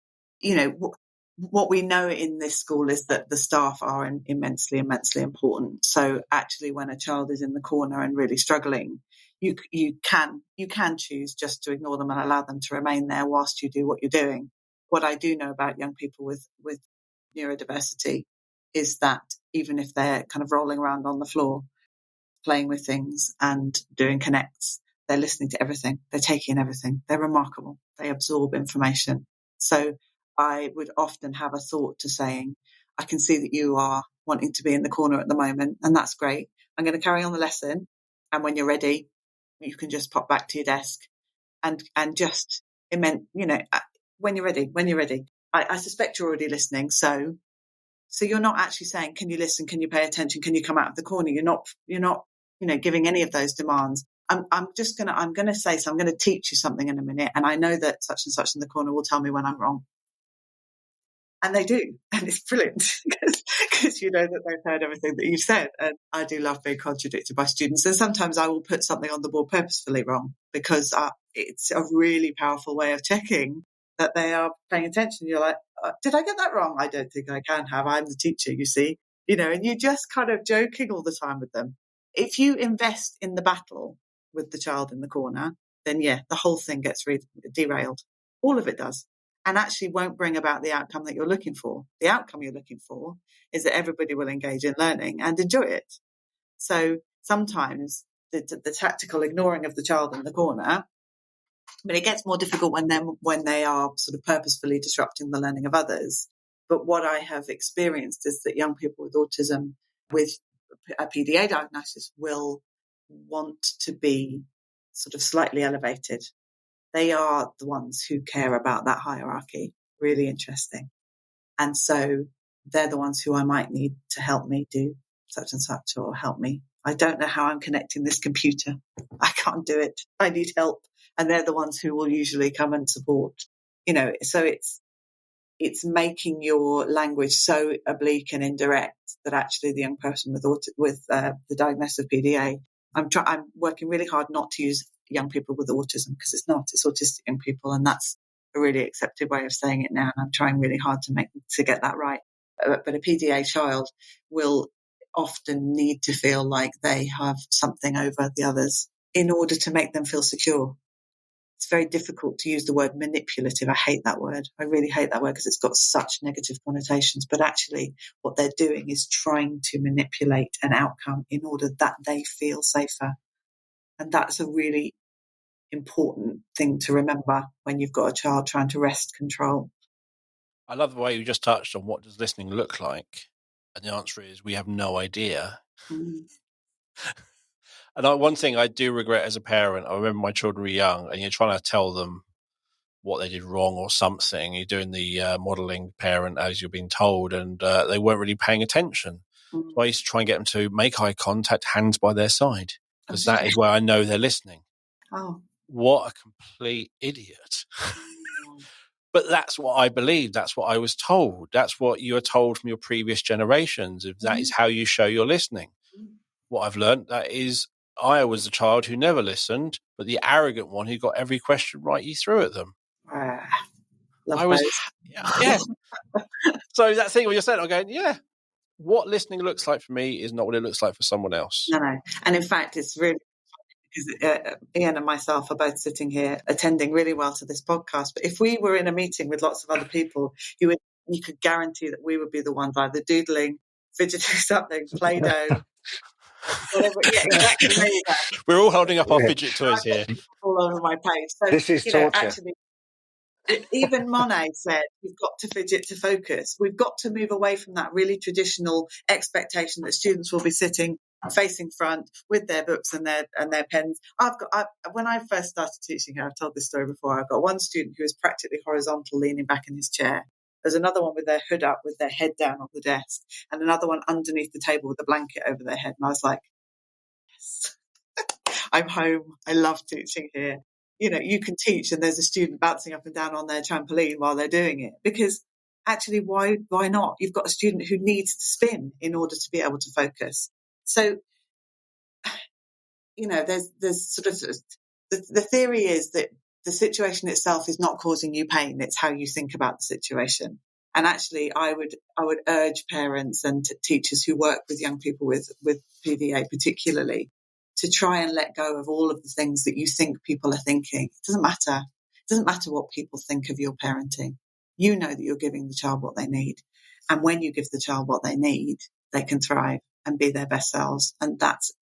what we know in this school is that the staff are immensely important. So actually, when a child is in the corner and really struggling, you can choose just to ignore them and allow them to remain there whilst you do what you're doing. What I do know about young people with neurodiversity is that even if they're kind of rolling around on the floor, playing with things and doing connects, they're listening to everything. They're taking in everything. They're remarkable. They absorb information. So I would often have a thought to saying, I can see that you are wanting to be in the corner at the moment, and that's great. I'm going to carry on the lesson. And when you're ready, you can just pop back to your desk and just, when you're ready. I suspect you're already listening. So you're not actually saying, can you listen? Can you pay attention? Can you come out of the corner? You're not, giving any of those demands. I'm going to say, so I'm going to teach you something in a minute. And I know that such and such in the corner will tell me when I'm wrong. And they do. And it's brilliant because you know that they've heard everything that you've said. And I do love being contradicted by students. And sometimes I will put something on the board purposefully wrong because it's a really powerful way of checking that they are paying attention. You're like, did I get that wrong? I don't think I can have. I'm the teacher, you see. And you're just kind of joking all the time with them. If you invest in the battle with the child in the corner, then the whole thing gets derailed. All of it does. And actually won't bring about the outcome that you're looking for. The outcome you're looking for is that everybody will engage in learning and enjoy it. So sometimes the tactical ignoring of the child in the corner, but it gets more difficult when they are sort of purposefully disrupting the learning of others. But what I have experienced is that young people with autism with a PDA diagnosis will want to be sort of slightly elevated. They are the ones who care about that hierarchy. Really interesting. And so they're the ones who I might need to help me do such and such, or help me. I don't know how I'm connecting this computer. I can't do it. I need help. And they're the ones who will usually come and support. So it's making your language so oblique and indirect that actually the young person with the diagnosis of PDA, I'm working really hard not to use young people with autism, because it's autistic young people, and that's a really accepted way of saying it now, and I'm trying really hard to get that right. But a PDA child will often need to feel like they have something over the others in order to make them feel secure. It's very difficult to use the word manipulative. I hate that word. I really hate that word because it's got such negative connotations. But actually what they're doing is trying to manipulate an outcome in order that they feel safer. And that's a really important thing to remember when you've got a child trying to wrest control. I love the way you just touched on what does listening look like. And the answer is we have no idea. And one thing I do regret as a parent, I remember my children were young and you're trying to tell them what they did wrong or something. You're doing the modelling parent as you're being told, and they weren't really paying attention. So I used to try and get them to make eye contact, hands by their side, because that is where I know they're listening. Oh, what a complete idiot. But that's what I believe. That's what I was told. That's what you were told from your previous generations. If that is how you show you're listening. What I've learned, that is I was the child who never listened, but the arrogant one who got every question right you threw at them. Love I was, those. yeah. So that thing where you're saying, I'm going, yeah, what listening looks like for me is not what it looks like for someone else. No. And in fact, it's really because Ian and myself are both sitting here attending really well to this podcast. But if we were in a meeting with lots of other people, you could guarantee that we would be the ones either doodling, fidgeting something, Play-Doh, whatever. Yeah, exactly. There you go. We're all holding up our fidget toys here. All over my page. So, this is torture. Actually, even Monet said, we've got to fidget to focus. We've got to move away from that really traditional expectation that students will be sitting facing front with their books and their pens. When I first started teaching her, I've told this story before, I've got one student who was practically horizontal, leaning back in his chair. There's another one with their hood up, with their head down on the desk, and another one underneath the table with a blanket over their head. And I was like, yes, I'm home. I love teaching here. You can teach and there's a student bouncing up and down on their trampoline while they're doing it, because actually, why not? You've got a student who needs to spin in order to be able to focus. So, there's sort of the theory is that the situation itself is not causing you pain. It's how you think about the situation. And actually, I would urge parents and teachers who work with young people with PDA particularly to try and let go of all of the things that you think people are thinking. It doesn't matter. It doesn't matter what people think of your parenting. You know that you're giving the child what they need. And when you give the child what they need, they can thrive and be their best selves. And that's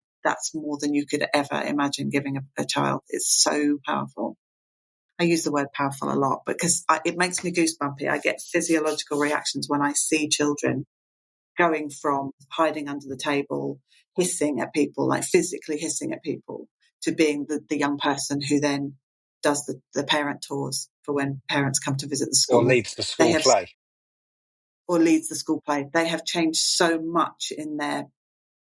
more than you could ever imagine giving a child. It's so powerful. I use the word powerful a lot because it makes me goosebumpy. I get physiological reactions when I see children going from hiding under the table, hissing at people, like physically hissing at people, to being the young person who then does the parent tours for when parents come to visit the school. Or leads the school play. Or leads the school play. They have changed so much in their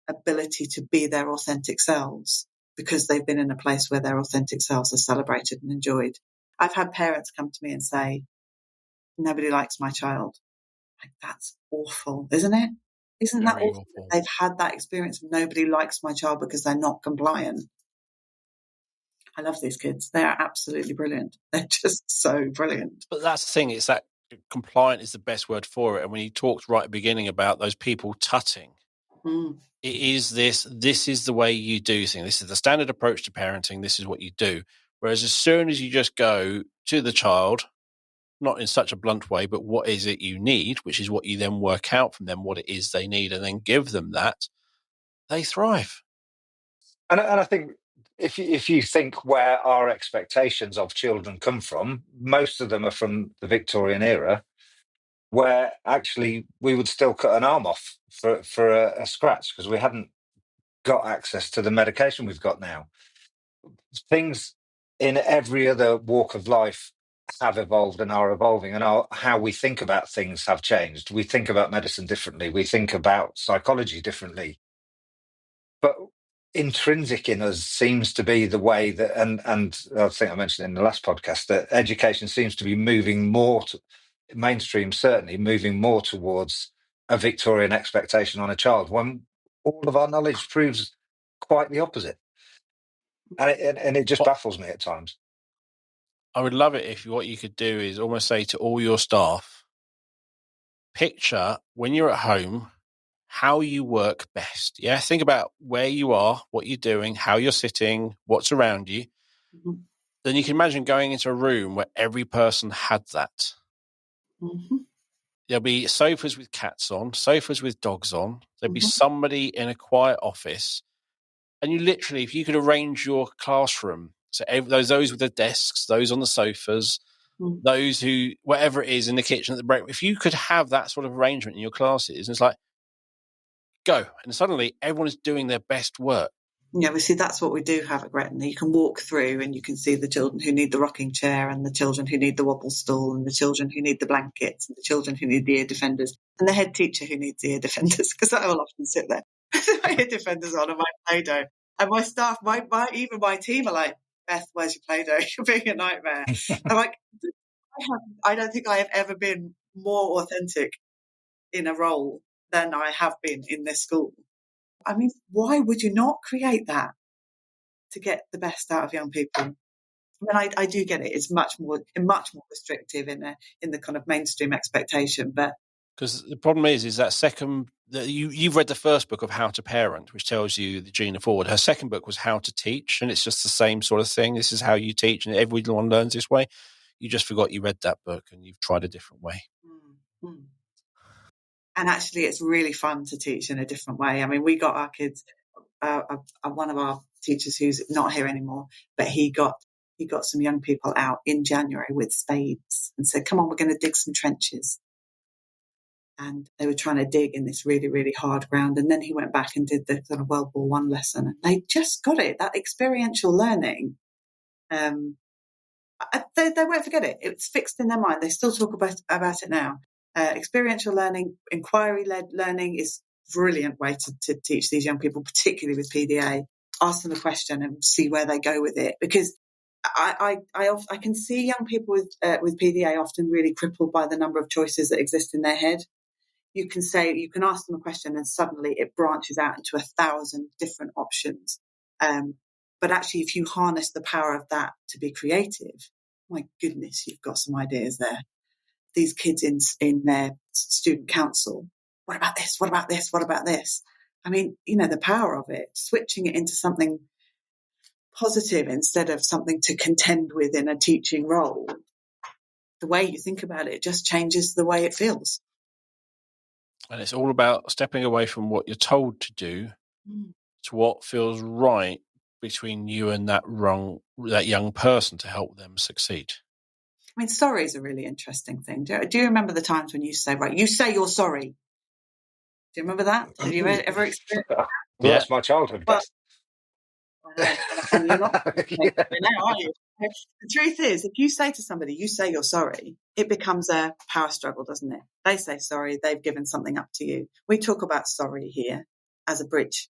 ability to be their authentic selves because they've been in a place where their authentic selves are celebrated and enjoyed. I've had parents come to me and say, nobody likes my child. Like, that's awful, isn't it? Isn't that awful? They've had that experience of nobody likes my child because they're not compliant. I love these kids. They are absolutely brilliant. They're just so brilliant. But that's the thing. It's that compliant is the best word for it. And when you talked right at the beginning about those people tutting, it is this is the way you do things. This is the standard approach to parenting. This is what you do. Whereas as soon as you just go to the child, not in such a blunt way, but what is it you need, which is what you then work out from them, what it is they need, and then give them that, they thrive. And I think if you think where our expectations of children come from, most of them are from the Victorian era, where actually we would still cut an arm off for a scratch because we hadn't got access to the medication we've got now. Things in every other walk of life have evolved and are evolving, and how we think about things have changed. We think about medicine differently. We think about psychology differently. But intrinsic in us seems to be the way that, and I think I mentioned in the last podcast, that education seems to be moving more to mainstream, certainly moving more towards a Victorian expectation on a child, when all of our knowledge proves quite the opposite. And it just baffles me at times. I would love it if what you could do is almost say to all your staff, picture when you're at home, how you work best. Yeah. Think about where you are, what you're doing, how you're sitting, what's around you. Mm-hmm. Then you can imagine going into a room where every person had that. Mm-hmm. There'll be sofas with cats on, sofas with dogs on. There'll be somebody in a quiet office. And you literally, if you could arrange your classroom, so those with the desks, those on the sofas, those who, whatever it is in the kitchen at the break, if you could have that sort of arrangement in your classes, it's like, go. And suddenly everyone is doing their best work. Yeah, we see that's what we do have at Gretton. You can walk through and you can see the children who need the rocking chair and the children who need the wobble stool and the children who need the blankets and the children who need the ear defenders and the head teacher who needs the ear defenders, because I will often sit there with my ear defenders on and my Play-Doh. And my staff, even my team are like, Beth, where's your Play-Doh? You're being a nightmare. I'm like, I don't think I have ever been more authentic in a role than I have been in this school. I mean, why would you not create that? to get the best out of young people. I mean, I do get it. It's much more restrictive in the kind of mainstream expectation, but because the problem is that second. You've read the first book of How to Parent, which tells you the Gina Ford. Her second book was How to Teach, and it's just the same sort of thing. This is how you teach, and everyone learns this way. You just forgot you read that book, and you've tried a different way. Mm-hmm. And actually, it's really fun to teach in a different way. I mean, we got our kids. One of our teachers who's not here anymore, but he got some young people out in January with spades and said, "Come on, we're going to dig some trenches." And they were trying to dig in this really, really hard ground. And then he went back and did the sort of World War I lesson. And they just got it. That experiential learning, they won't forget it. It's fixed in their mind. They still talk about it now. Experiential learning, inquiry-led learning is a brilliant way to teach these young people, particularly with PDA. Ask them a question and see where they go with it. Because I can see young people with PDA often really crippled by the number of choices that exist in their head. You can ask them a question and suddenly it branches out into 1,000 different options. But actually, if you harness the power of that to be creative, my goodness, you've got some ideas there. These kids in their student council, what about this? What about this? What about this? I mean, the power of it, switching it into something positive instead of something to contend with in a teaching role. The way you think about it just changes the way it feels. And it's all about stepping away from what you're told to do to what feels right between you and that young person to help them succeed. I mean, sorry is a really interesting thing. Do you remember the times when you say, right, you say you're sorry? Do you remember that? Have you ever experienced that? Well, that's my childhood, Beth. And you're not now, are you? The truth is, if you say to somebody, you say you're sorry, it becomes a power struggle, doesn't it? They say sorry, they've given something up to you. We talk about sorry here as a bridge.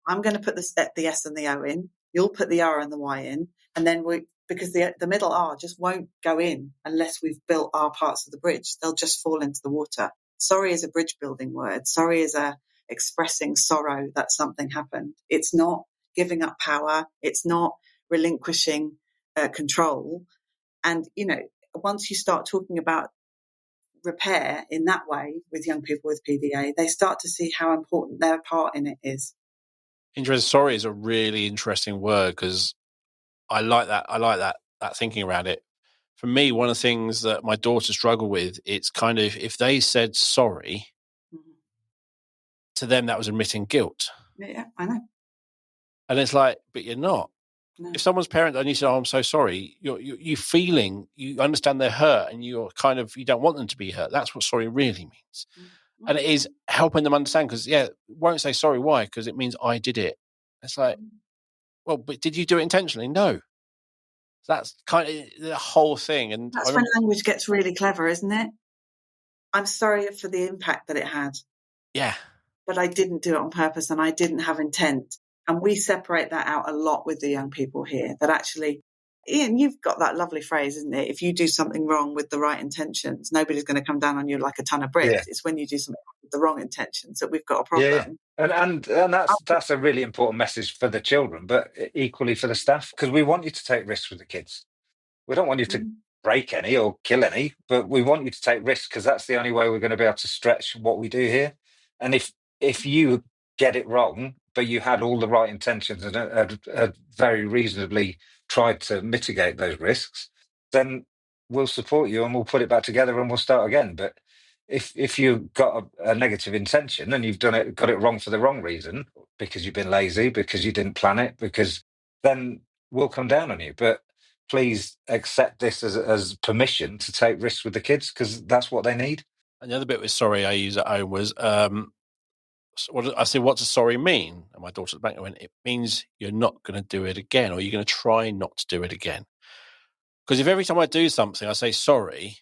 I'm going to put the S and the O in, you'll put the R and the Y in, and then because the middle R just won't go in unless we've built our parts of the bridge. They'll just fall into the water. Sorry is a bridge building word. Sorry is expressing sorrow that something happened. It's not giving up power. It's not relinquishing control. And, once you start talking about repair in that way with young people with PDA, they start to see how important their part in it is. Interesting. Sorry is a really interesting word because I like that thinking around it. For me, one of the things that my daughter struggled with, it's kind of if they said sorry, to them that was admitting guilt. Yeah, I know. And it's like, but you're not. No. If someone's parent and you say, "Oh, I'm so sorry," you feeling, you understand they're hurt, and you don't want them to be hurt. That's what sorry really means, and it is helping them understand. Because won't say sorry. Why? Because it means I did it. It's like, well, but did you do it intentionally? No. That's kind of the whole thing, and that's when language gets really clever, isn't it? I'm sorry for the impact that it had. Yeah, but I didn't do it on purpose, and I didn't have intent. And we separate that out a lot with the young people here, that actually, Ian, you've got that lovely phrase, isn't it? If you do something wrong with the right intentions, nobody's going to come down on you like a ton of bricks. Yeah. It's when you do something with the wrong intentions that we've got a problem. Yeah. And that's a really important message for the children, but equally for the staff, because we want you to take risks with the kids. We don't want you to break any or kill any, but we want you to take risks because that's the only way we're going to be able to stretch what we do here. And if you get it wrong, but you had all the right intentions and had very reasonably tried to mitigate those risks, then we'll support you and we'll put it back together and we'll start again. But if you've got a negative intention and you've got it wrong for the wrong reason, because you've been lazy, because you didn't plan it, then we'll come down on you. But please accept this as permission to take risks with the kids because that's what they need. And the other bit with sorry I use at home was, I said, what does sorry mean? And my daughter at the back went, it means you're not going to do it again, or you're going to try not to do it again. Because if every time I do something I say sorry,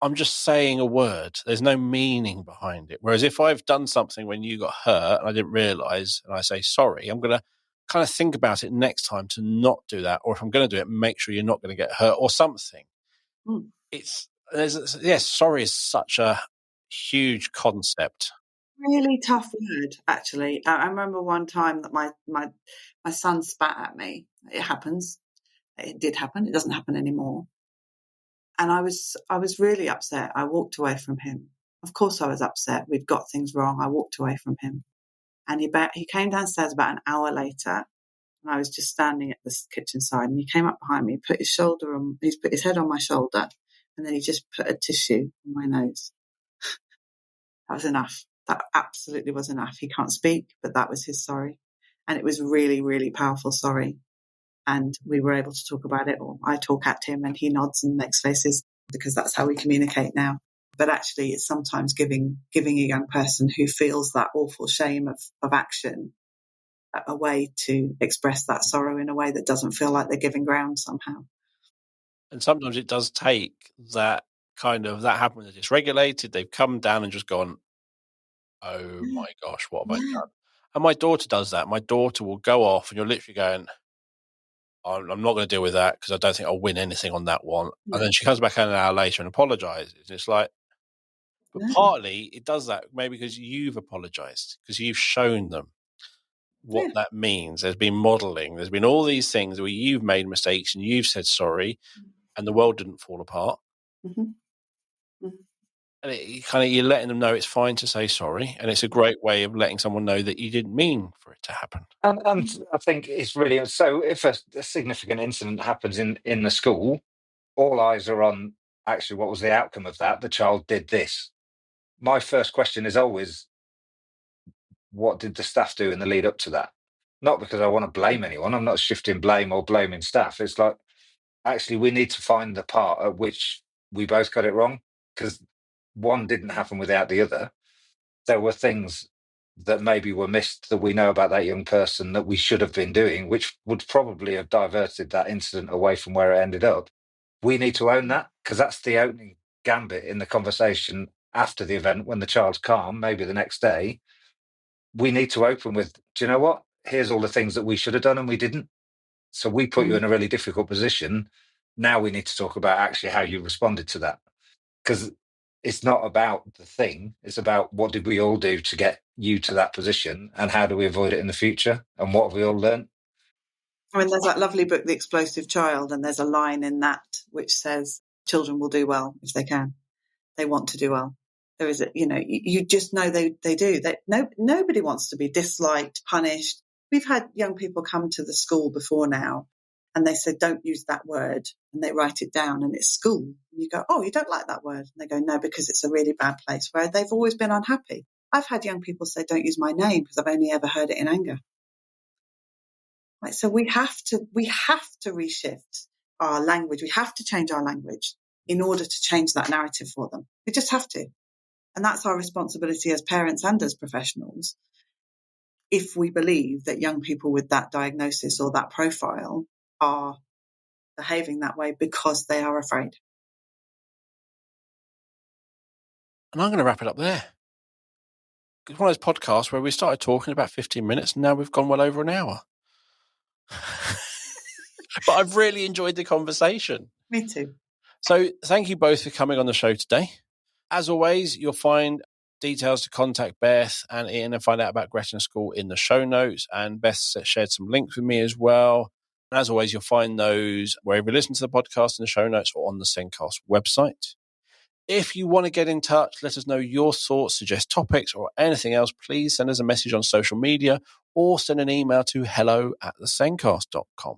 I'm just saying a word. There's no meaning behind it. Whereas if I've done something when you got hurt and I didn't realise and I say sorry, I'm going to kind of think about it next time to not do that. Or if I'm going to do it, make sure you're not going to get hurt or something. Sorry is such a huge concept. really tough word, actually. I remember one time that my son spat at me. It happens. It did happen. It doesn't happen anymore. And I was really upset. I walked away from him. Of course I was upset. We'd got things wrong. I walked away from him. And he came downstairs about an hour later, and I was just standing at the kitchen side, and he came up behind me, put his head on my shoulder, and then he just put a tissue on my nose. That was enough. That absolutely was enough. He can't speak, but that was his sorry. And it was really, really powerful sorry. And we were able to talk about it, or I talk at him and he nods and makes faces, because that's how we communicate now. But actually, it's sometimes giving a young person who feels that awful shame of action a way to express that sorrow in a way that doesn't feel like they're giving ground somehow. And sometimes it does take that that happened, they're dysregulated, they've come down and just gone, oh my gosh, what have I done? And my daughter does that. My daughter will go off and you're literally going, I'm not going to deal with that because I don't think I'll win anything on that one. Yeah. And then she comes back an hour later and apologizes. It's like, but partly it does that maybe because you've apologized, because you've shown them what that means. There's been modeling. There's been all these things where you've made mistakes and you've said sorry and the world didn't fall apart. Mm-hmm. Mm-hmm. And you're letting them know it's fine to say sorry. And it's a great way of letting someone know that you didn't mean for it to happen. And I think it's really, so if a significant incident happens in the school, all eyes are on actually what was the outcome of that. The child did this. My first question is always, what did the staff do in the lead up to that? Not because I want to blame anyone. I'm not shifting blame or blaming staff. It's like, actually, we need to find the part at which we both got it wrong, because one didn't happen without the other. There were things that maybe were missed that we know about that young person that we should have been doing, which would probably have diverted that incident away from where it ended up. We need to own that, because that's the opening gambit in the conversation after the event, when the child's calm, maybe the next day. We need to open with, do you know what? Here's all the things that we should have done and we didn't. So we put you in a really difficult position. Now we need to talk about actually how you responded to that. Because it's not about the thing. It's about what did we all do to get you to that position, and how do we avoid it in the future, and what have we all learned? I mean, there's that lovely book, The Explosive Child, and there's a line in that which says, children will do well if they can. They want to do well. There is you just know they do. Nobody wants to be disliked, punished. We've had young people come to the school before now, and they said, don't use that word. And they write it down, and it's school. And you go, oh, you don't like that word? And they go, no, because it's a really bad place, where they've always been unhappy. I've had young people say, don't use my name, because I've only ever heard it in anger. Right, so we have to reshift our language. We have to change our language in order to change that narrative for them. We just have to. And that's our responsibility as parents and as professionals, if we believe that young people with that diagnosis or that profile are behaving that way because they are afraid. And I'm going to wrap it up there. It's one of those podcasts where we started talking about 15 minutes and now we've gone well over an hour. But I've really enjoyed the conversation. Me too. So thank you both for coming on the show today. As always, you'll find details to contact Beth and Ian and find out about Gretton School in the show notes. And Beth shared some links with me as well. And as always, you'll find those wherever you listen to the podcast in the show notes or on the Sendcast website. If you want to get in touch, let us know your thoughts, suggest topics or anything else, please send us a message on social media or send an email to hello@thesendcast.com.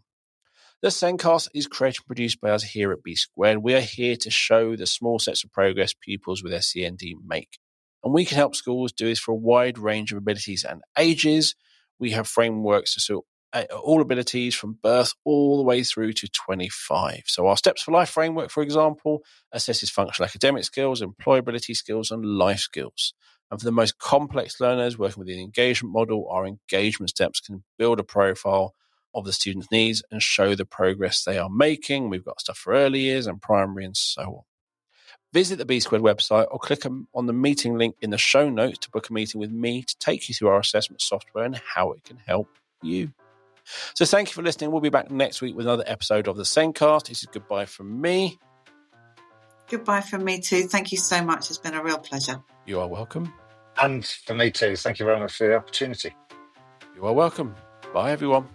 The Sendcast is created and produced by us here at B Squared. We are here to show the small steps of progress pupils with SEND make. And we can help schools do this for a wide range of abilities and ages. We have frameworks to suit all abilities from birth all the way through to 25. So our Steps for Life framework, for example, assesses functional academic skills, employability skills, and life skills. And for the most complex learners working with the engagement model, our engagement steps can build a profile of the student's needs and show the progress they are making. We've got stuff for early years and primary and so on. Visit the B Squared website or click on the meeting link in the show notes to book a meeting with me to take you through our assessment software and how it can help you. So thank you for listening. We'll be back next week with another episode of the Sendcast. This is goodbye from me. Goodbye from me too. Thank you so much. It's been a real pleasure. You are welcome. And for me too. Thank you very much for the opportunity. You are welcome. Bye, everyone.